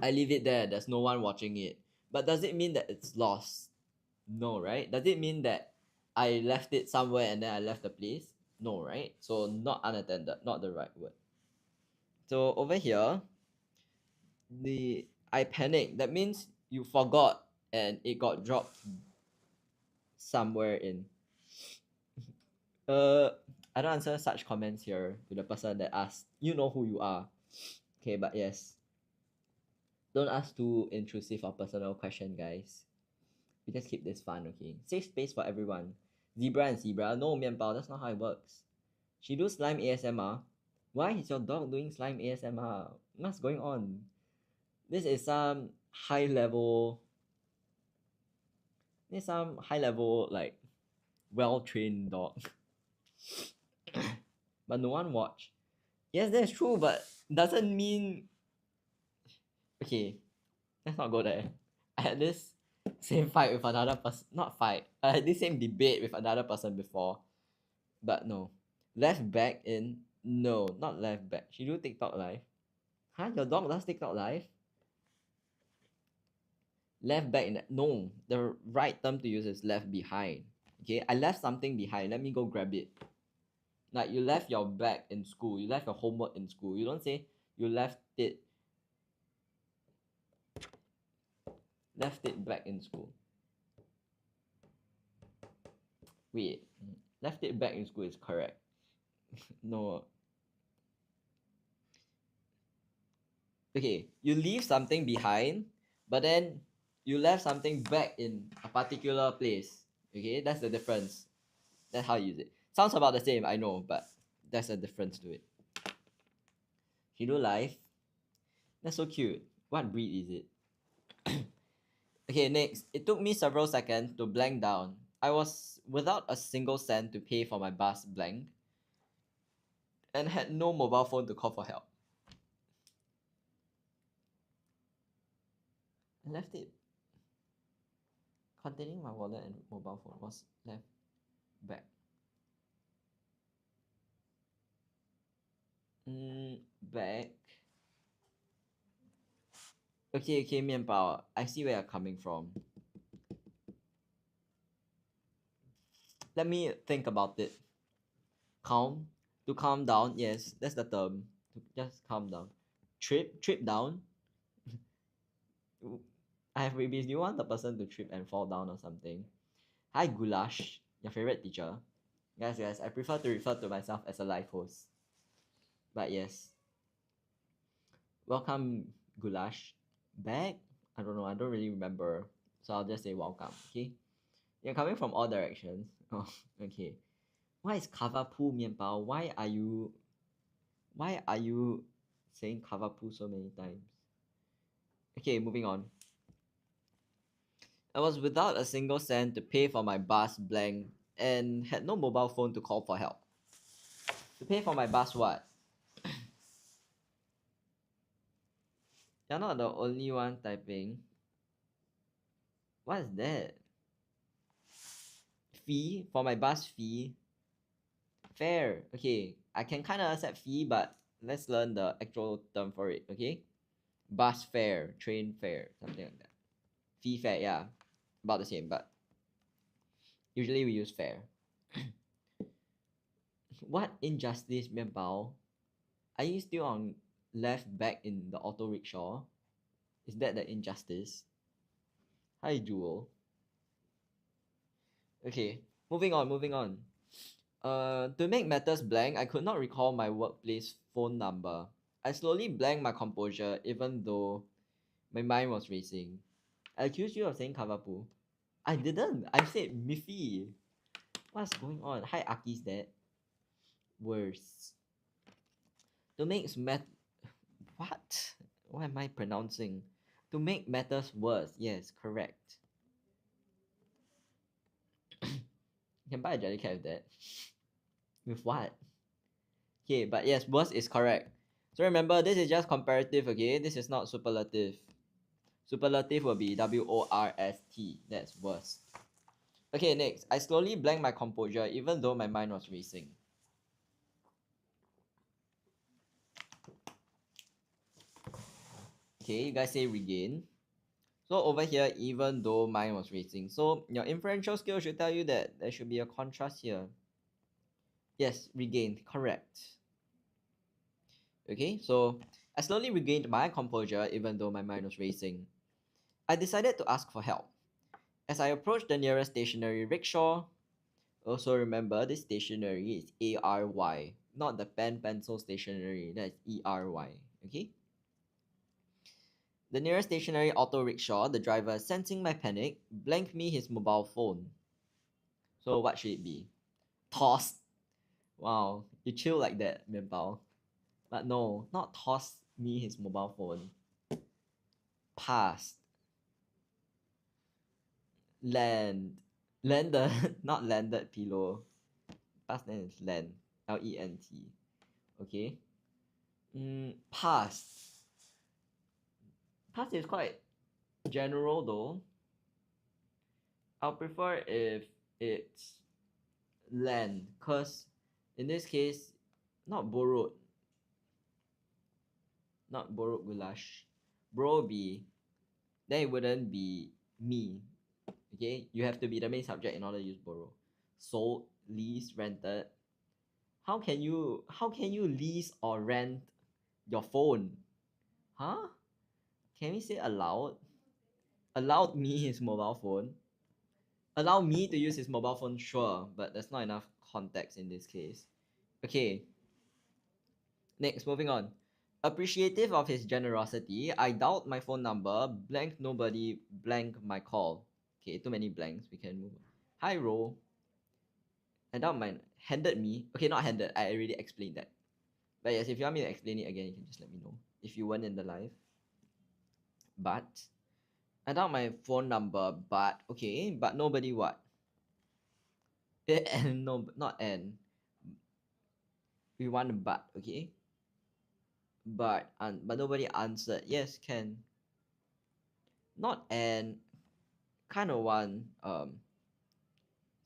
I leave it there. There's no one watching it. But does it mean that it's lost? No, right? Does it mean that I left it somewhere and then I left the place? No, right? So not unattended, not the right word. So over here, I panicked. That means you forgot and it got dropped somewhere in. I don't answer such comments here to the person that asked. You know who you are. Okay, but yes. Don't ask too intrusive or personal question, guys. We just keep this fun, okay? Safe space for everyone. Zebra and zebra. No, Mianpao, that's not how it works. She do slime ASMR. Why is your dog doing slime ASMR? What's going on? This is some high level, like, well-trained dog. But no one watch. Yes, that's true, but doesn't mean Okay, let's not go there. I had this same fight with another person. Not fight. I had this same debate with another person before. But no. Left back in. No, not left back. She do TikTok live. Huh? Your dog does TikTok live? Left back in. No. The right term to use is left behind. Okay? I left something behind. Let me go grab it. Like you left your bag in school. You left your homework in school. You don't say you left it back in school. Wait, left it back in school is correct. No. Okay, you leave something behind, but then you left something back in a particular place. Okay, that's the difference. That's how you use it. Sounds about the same, I know, but there's a difference to it. Hero life. That's so cute. What breed is it? Okay, next. It took me several seconds to blank down. I was without a single cent to pay for my bus blank and had no mobile phone to call for help. I left it. Containing my wallet and mobile phone was left back. Back. Okay, 面包. I see where you're coming from. Let me think about it. Calm. To calm down. Yes, that's the term. To just calm down. Trip down. I have babies. Do you want the person to trip and fall down or something? Hi, Goulash. Your favorite teacher. Guys, I prefer to refer to myself as a live host. But yes. Welcome, Goulash. Back? I don't know. I don't really remember. So I'll just say welcome, okay? You're coming from all directions. Oh, okay. Why is Kavapu mianbao? Why are you saying Kavapu so many times? Okay, moving on. I was without a single cent to pay for my bus blank and had no mobile phone to call for help. To pay for my bus what? You're not the only one typing. What is that? Fee? For my bus fee? Fare. Okay, I can kind of accept fee, but let's learn the actual term for it, okay? Bus fare, train fare, something like that. Fee fare, yeah. About the same, but usually we use fare. What injustice, Mianbao? Are you still on left back in the auto rickshaw? Is that the injustice? Hi, Jewel. Okay, moving on. To make matters blank, I could not recall my workplace phone number. I slowly blanked my composure even though my mind was racing. I accused you of saying Kavapu. I didn't. I said Miffy. What's going on? Hi, Aki's dad. Worse. To make what? What am I pronouncing? To make matters worse. Yes, correct. You can buy a jelly cat with that. With what? Okay, but yes, worse is correct. So remember, this is just comparative, okay? This is not superlative. Superlative will be WORST. That's worse. Okay, next. I slowly blanked my composure even though my mind was racing. Okay, you guys say regain. So over here, even though mine was racing. So your inferential skill should tell you that there should be a contrast here. Yes, regained. Correct. Okay, so I slowly regained my composure even though my mind was racing. I decided to ask for help. As I approached the nearest stationary rickshaw, also remember this stationary is ARY, not the pen pencil stationary, that's ERY. Okay? The nearest stationary auto rickshaw, the driver, sensing my panic, blanked me his mobile phone. So what should it be? Tossed. Wow, you chill like that, Mianbao. But no, not toss me his mobile phone. Passed. Land. Landed, not landed pillow. Past tense is land. Lent. Okay. Passed. Pass is quite general though. I'll prefer if it's land, cause in this case, not borrowed, not borrowed goulash. Bro be, then it wouldn't be me. Okay, you have to be the main subject in order to use borrow. Sold, leased, rented. How can you lease or rent your phone? Huh? Can we say allowed? Allowed me his mobile phone. Allow me to use his mobile phone, sure, but there's not enough context in this case. Okay. Next, moving on. Appreciative of his generosity, I dialed my phone number, blank nobody, blank my call. Okay, too many blanks. We can move on. Hi, Ro. I dialed mine. Handed me. Okay, not handed. I already explained that. But yes, if you want me to explain it again, you can just let me know. If you weren't in the live. But I dialed my phone number, but okay, but nobody what? And no, not and. We want a but, okay? But nobody answered. Yes, can. Not and. Kind of one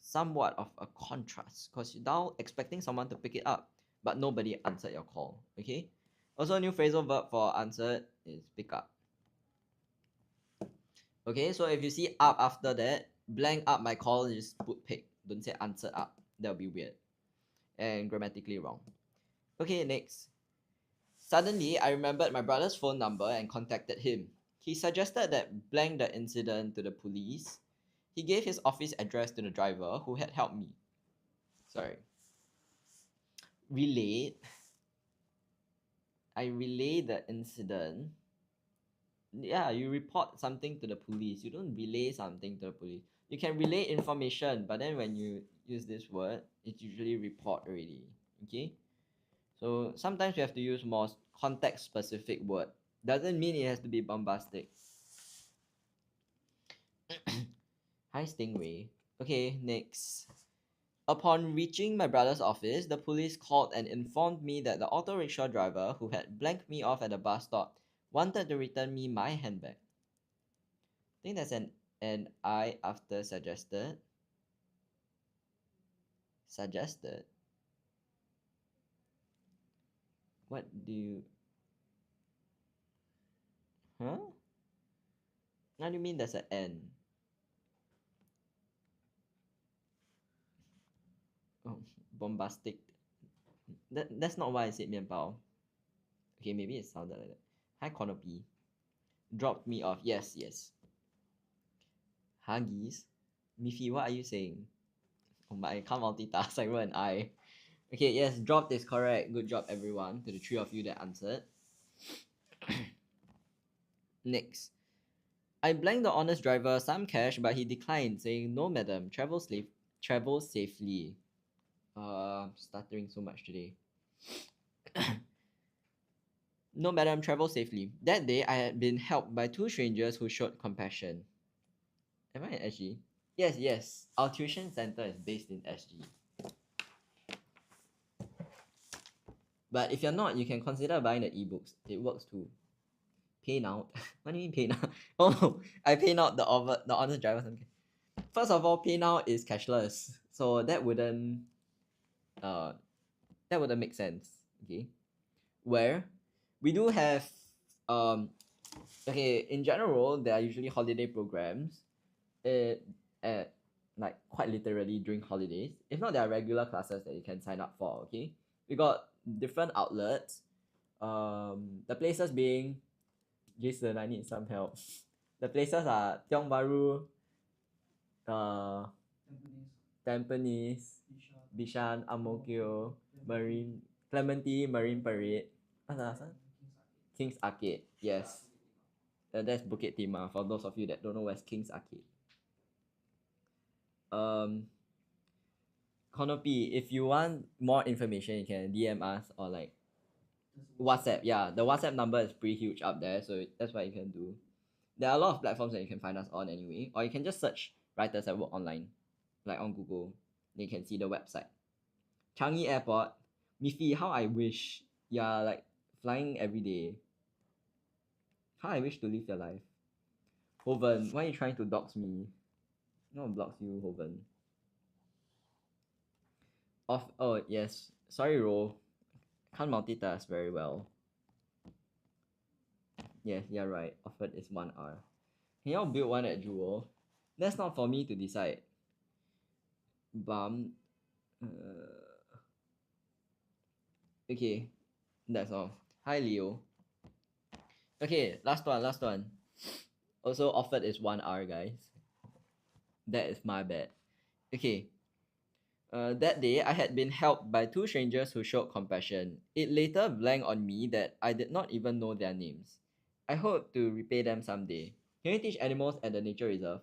somewhat of a contrast because you're now expecting someone to pick it up, but nobody answered your call. Okay. Also, a new phrasal verb for answered is pick up. Okay, so if you see up after that, blank up my call, just put pick. Don't say answered up. That'll be weird and grammatically wrong. Okay, next. Suddenly, I remembered my brother's phone number and contacted him. He suggested that blank the incident to the police. He gave his office address to the driver who had helped me. Sorry. Relayed. I relay the incident. Yeah, you report something to the police. You don't relay something to the police. You can relay information, but then when you use this word, it's usually report already. Okay? So sometimes you have to use more context specific word. Doesn't mean it has to be bombastic. Hi, Stingray. Okay, next. Upon reaching my brother's office, the police called and informed me that the auto rickshaw driver who had blanked me off at the bus stop wanted to return me my handbag. I think that's an I after suggested. Suggested? What do you... Huh? What do you mean there's an N? Oh, bombastic. That's not why I said 面包. Okay, maybe it sounded like that. Hi, Canopy. Dropped me off. Yes, yes. Huggies. Miffy, what are you saying? Oh my, I can't multitask. I wrote an I. Okay, yes, dropped is correct. Good job, everyone. To the three of you that answered. Next. I blanked the honest driver some cash, but he declined, saying, "No, madam, travel safely." Stuttering so much today. No, madam, travel safely. That day, I had been helped by two strangers who showed compassion. Am I in SG? Yes, yes. Our tuition center is based in SG. But if you're not, you can consider buying the ebooks. It works too. Pay now. What do you mean pay now? Oh no, I pay now the honest driver. First of all, pay now is cashless, so that wouldn't make sense. Okay, where we do have okay, in general there are usually holiday programs. At like quite literally during holidays. If not, there are regular classes that you can sign up for. Okay, we got different outlets. The places being Jason, I need some help. The places are Tiong Bahru, Tampines, Bishan, Ang Mo Kio, Marine, Clementi, Marine Parade. What's the last one? King's Arcade. Yes. That's Bukit Timah for those of you that don't know where's King's Arcade. Canopy, if you want more information, you can DM us or like WhatsApp. Yeah, the WhatsApp number is pretty huge up there, so that's what you can do. There are a lot of platforms that you can find us on anyway, or you can just search Writers at Work online, like on Google. Then you can see the website. Changi Airport, Miffy, how I wish. Yeah, like flying every day. How I wish to live your life. Hoven, why are you trying to dox me? No one blocks you, Hoven. Oh yes. Sorry, Ro. Can't multitask very well. Yes, you're right. Offered is 1R. Can y'all build one at Jewel? That's not for me to decide. Bum. Okay, that's all. Hi, Leo. Okay, last one. Also, offered is 1R, guys. That is my bad. Okay. That day, I had been helped by two strangers who showed compassion. It later blanked on me that I did not even know their names. I hope to repay them someday. Can you teach animals at the nature reserve?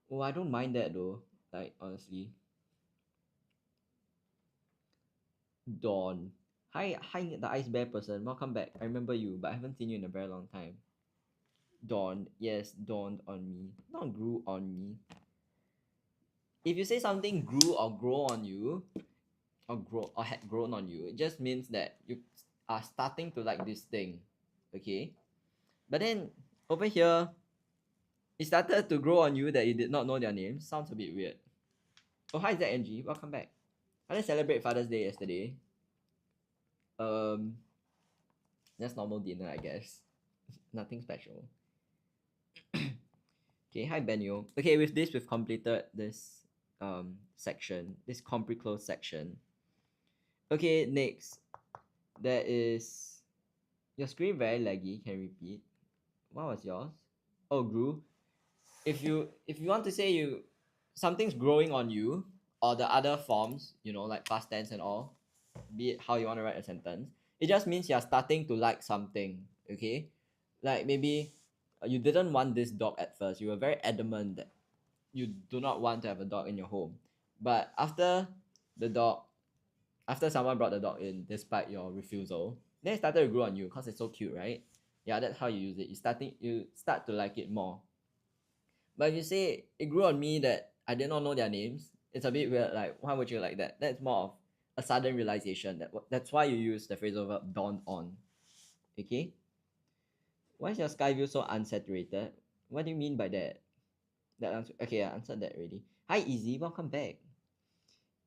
Oh, I don't mind that though. Like, honestly. Dawn. Hi, the ice bear person. Welcome back. I remember you, but I haven't seen you in a very long time. Dawn. Yes, dawned on me. Not grew on me. If you say something grew or grow on you, or had grown on you, it just means that you are starting to like this thing. Okay? But then over here, it started to grow on you that you did not know their names. Sounds a bit weird. Oh, hi Zach and G. Welcome back. I didn't celebrate Father's Day yesterday. Um, just normal dinner, I guess. Nothing special. Okay, hi Benio. Okay, with this, we've completed this section, this compre-close section. Okay, next. There is your screen very laggy. Can you repeat? What was yours? Oh, grew. If you want to say something's growing on you, or the other forms, like past tense and all, be it how you want to write a sentence, it just means you're starting to like something. Okay, like maybe you didn't want this dog at first. You were very adamant that you do not want to have a dog in your home, but the dog after someone brought the dog in despite your refusal, then it started to grow on you because it's so cute, right? Yeah, that's how you use it. You start to like it more. But if you say it grew on me that I did not know their names, it's a bit weird. Like, why would you like that? That's more of a sudden realization. That's why you use the phrasal verb dawned on. Okay? Why is your sky view so unsaturated? What do you mean by that? Okay, I answered that already. Hi, Easy. Welcome back.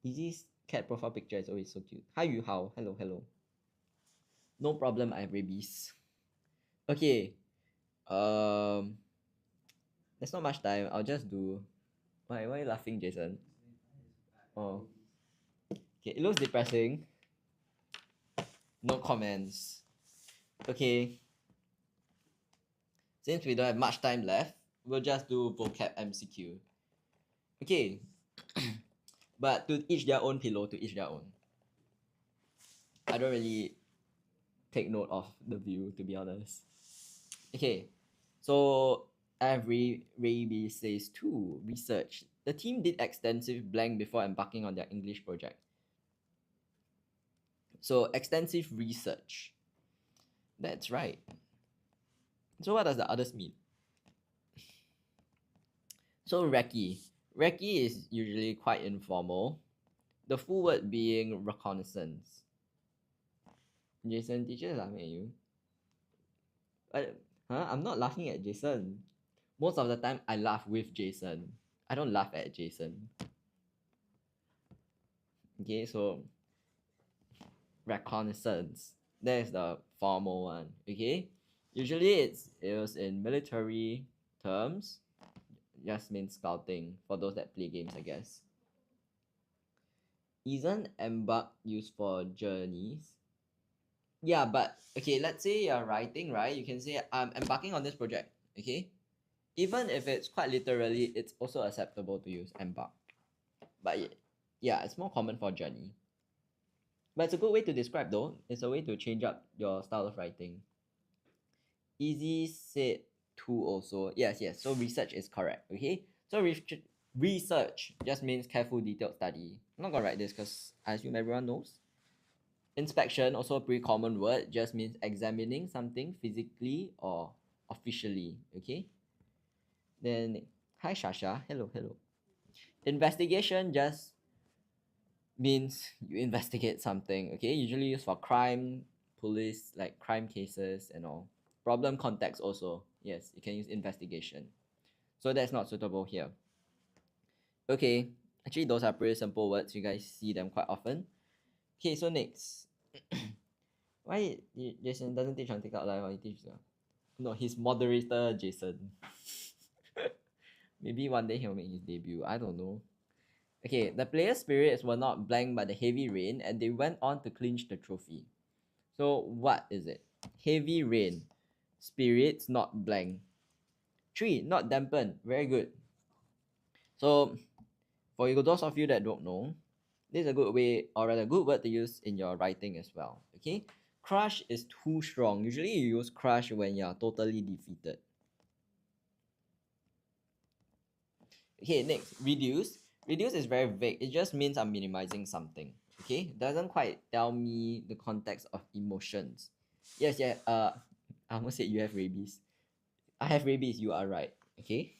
Easy's cat profile picture is always so cute. Hi, Yu Hao. Hello, hello. No problem. I have rabies. Okay. Um, there's not much time. I'll just do. Why are you laughing, Jason? Oh. Okay, it looks depressing. No comments. Okay. Since we don't have much time left, we'll just do vocab MCQ. Okay. But to each their own pillow, to each their own. I don't really take note of the view, to be honest. Okay. So Ray says 2. Research. The team did extensive blank before embarking on their English project. So extensive research. That's right. So what does the others mean? So recce. Recce is usually quite informal. The full word being reconnaissance. Jason, teacher is laughing at you. I'm not laughing at Jason. Most of the time, I laugh with Jason. I don't laugh at Jason. Okay, so reconnaissance. That is the formal one. Okay, usually it was in military terms. Just means scouting for those that play games, I guess. Isn't embark used for journeys? Yeah, but okay, let's say you're writing, right? You can say I'm embarking on this project. Okay, even if it's quite literally, it's also acceptable to use embark. But yeah, it's more common for journey. But it's a good way to describe though. It's a way to change up your style of writing. Easy said 2 also. Yes. So research is correct. Okay. So research just means careful, detailed study. I'm not gonna write this because I assume everyone knows. Inspection, also a pretty common word, just means examining something physically or officially. Okay. Then hi Shasha. Hello. Investigation just means you investigate something. Okay. Usually used for crime, police, like crime cases and all. problem context also. Yes, you can use investigation. So that's not suitable here. Okay, actually those are pretty simple words. You guys see them quite often. Okay, so next. Why Jason doesn't teach on TikTok Live or he teaches? No, he's moderator Jason. Maybe one day he'll make his debut. I don't know. Okay, the players' spirits were not blanked by the heavy rain and they went on to clinch the trophy. So what is it? Heavy rain. Spirits not blank. 3. Not dampened. Very good. So for you, those of you that don't know, this is a good way or rather good word to use in your writing as well. Okay? Crush is too strong. Usually you use crush when you're totally defeated. Okay, next, reduce. Reduce is very vague. It just means I'm minimizing something. Okay, doesn't quite tell me the context of emotions. Yes, yeah. I almost said you have rabies. I have rabies. You are right. Okay.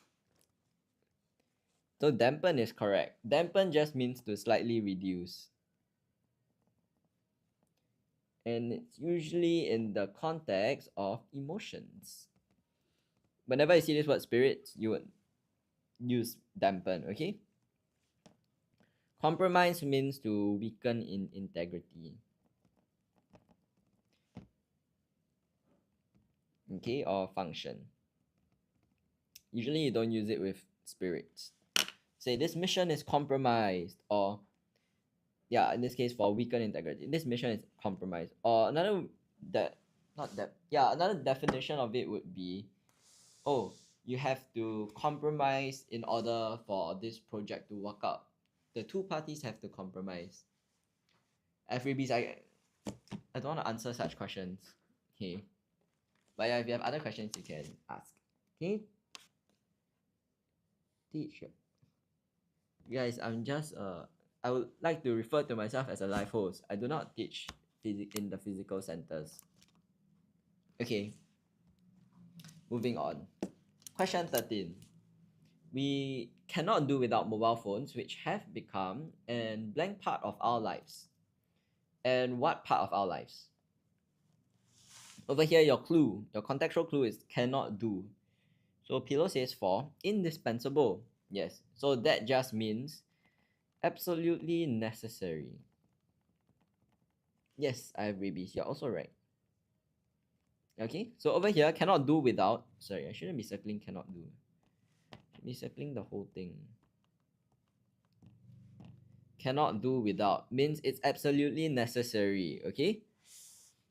So dampen is correct. Dampen just means to slightly reduce. And it's usually in the context of emotions. Whenever you see this word spirits, you would use dampen, okay? Compromise means to weaken in integrity. Okay, or function. Usually you don't use it with spirits. Say this mission is compromised, or yeah, in this case for weaken integrity. This mission is compromised. Or another another definition of it would be, oh, you have to compromise in order for this project to work out. The two parties have to compromise. FABs, I don't want to answer such questions. Okay. But yeah, if you have other questions, you can ask. Okay. Teacher. Guys, I'm just I would like to refer to myself as a life host. I do not teach in the physical centers. Okay. Moving on. Question 13. We cannot do without mobile phones, which have become a blank part of our lives. And what part of our lives? Over here, your contextual clue is cannot do. So Pillow says 4, indispensable. Yes, so that just means absolutely necessary. Yes, I have rabies. You're also right. Okay, so over here, cannot do without. Sorry, I shouldn't be circling cannot do. I should be circling the whole thing. Cannot do without means it's absolutely necessary. Okay,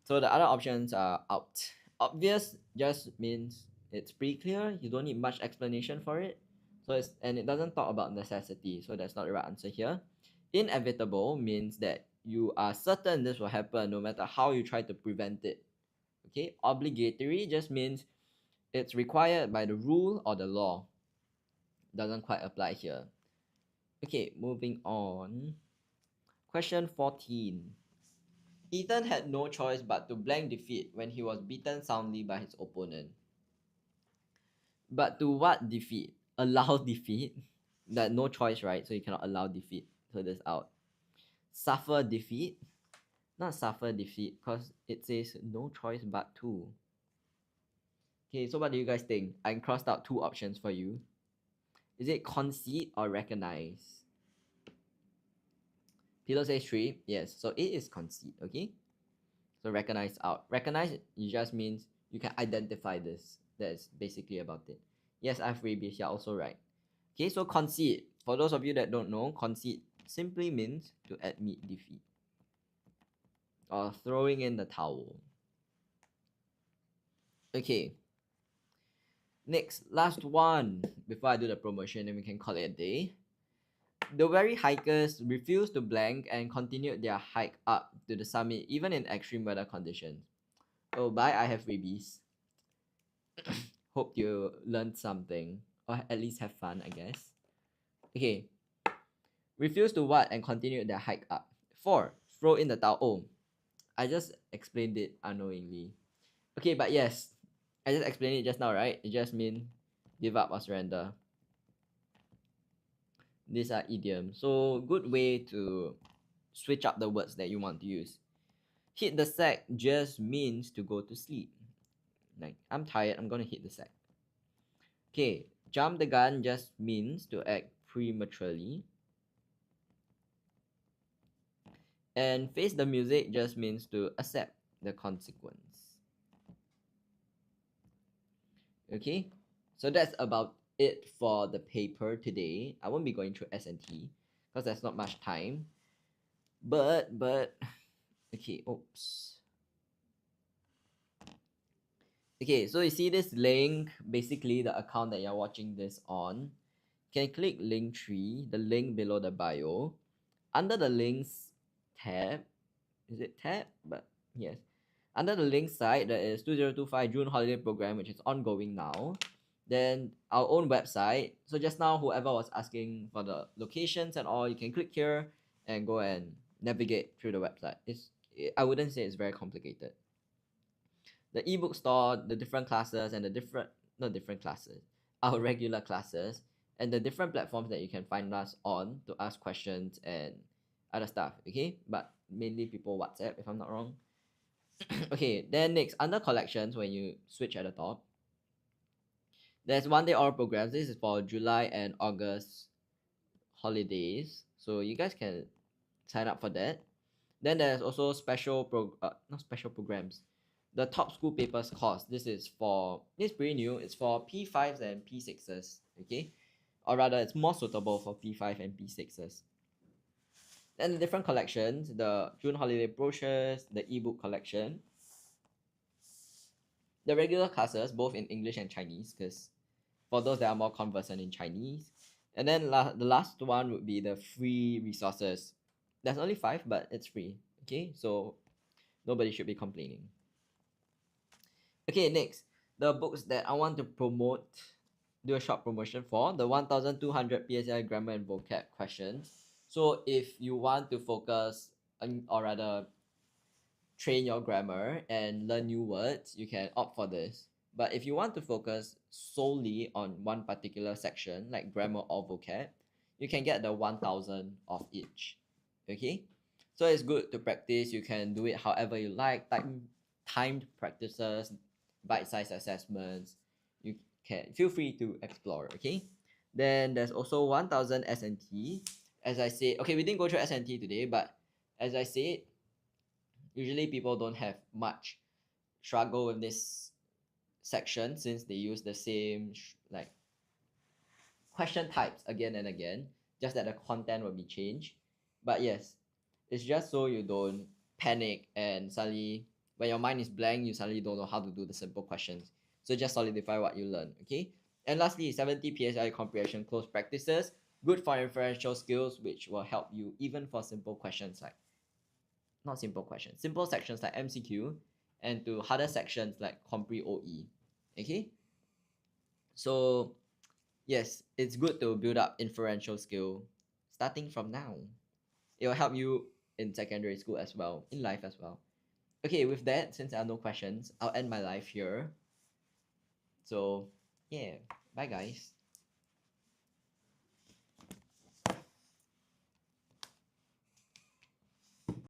so the other options are out. Obvious just means it's pretty clear. You don't need much explanation for it. So it doesn't talk about necessity. So that's not the right answer here. Inevitable means that you are certain this will happen no matter how you try to prevent it. Okay, obligatory just means it's required by the rule or the law. Doesn't quite apply here. Okay, moving on. Question 14. Ethan had no choice but to blank defeat when he was beaten soundly by his opponent. But to what defeat? Allow defeat? That no choice, right? So you cannot allow defeat. So that's out. Suffer defeat? Not suffer defeat, because it says no choice but to. Okay, so what do you guys think? I crossed out two options for you. Is it concede or recognize? Pillow says 3. Yes, so it is concede, okay? So recognize out. Recognize, it just means you can identify this. That's basically about it. Yes, I have rabies. You're also right. Okay, so concede. For those of you that don't know, concede simply means to admit defeat. Or throwing in the towel. Okay. Next, last one. Before I do the promotion, then we can call it a day. The weary hikers refused to blank and continued their hike up to the summit even in extreme weather conditions. Oh, bye, I have rabies. Hope you learned something, or at least have fun, I guess. Okay. Refused to what and continued their hike up. 4. Throw in the towel. Oh, I just explained it unknowingly. Okay, but yes, I just explained it just now, right? It just means give up or surrender. These are idioms. So good way to switch up the words that you want to use. Hit the sack just means to go to sleep. Like, I'm tired, I'm gonna hit the sack. Okay, jump the gun just means to act prematurely. And face the music just means to accept the consequence. Okay, so that's about it for the paper today. I won't be going through S&T because there's not much time. But, okay, oops. Okay, so you see this link, basically the account that you're watching this on. You can click link 3, the link below the bio. Under the links tab, is it tab? But yes. Under the links side, there is 2025 June holiday program, which is ongoing now. Then our own website. So just now, whoever was asking for the locations and all, you can click here and go and navigate through the website. I wouldn't say it's very complicated. The ebook store, the different classes and not different classes, our regular classes, and the different platforms that you can find us on to ask questions and other stuff. Okay, but mainly people WhatsApp if I'm not wrong. Okay, then next, under collections, when you switch at the top, there's 1 day oral programs. This is for July and August holidays, so you guys can sign up for that. Then there's also not special programs, the top school papers course. This is pretty new. It's for P5s and P6s. Okay, or rather it's more suitable for P5 and P6s. Then the different collections, the June holiday brochures, the ebook collection, the regular classes, both in English and Chinese, because for those that are more conversant in Chinese. And then the last one would be the free resources. There's only 5, but it's free. Okay, so nobody should be complaining. Okay, next, the books that I want to promote, do a short promotion for, the 1200 PSI grammar and vocab questions. So if you want to focus on, or rather train your grammar and learn new words, you can opt for this. But if you want to focus solely on one particular section, like grammar or vocab, you can get the 1000 of each. Okay, so it's good to practice. You can do it however you like, timed practices, bite-sized assessments. You can feel free to explore. Okay, then there's also 1000 S&T. As I said, okay, we didn't go through S&T today, but as I said, usually people don't have much struggle with this section since they use the same like question types again and again, just that the content will be changed. But yes, it's just so you don't panic and suddenly when your mind is blank, you suddenly don't know how to do the simple questions. So just solidify what you learn. Okay, and lastly, 70 PSI comprehension close practices, good for inferential skills, which will help you even for simple questions like not simple questions, simple sections like MCQ, and to harder sections like Compre OE. Okay, so yes, it's good to build up inferential skill starting from now. It will help you in secondary school as well, in life as well. Okay, with that, since there are no questions, I'll end my life here. So yeah, bye guys.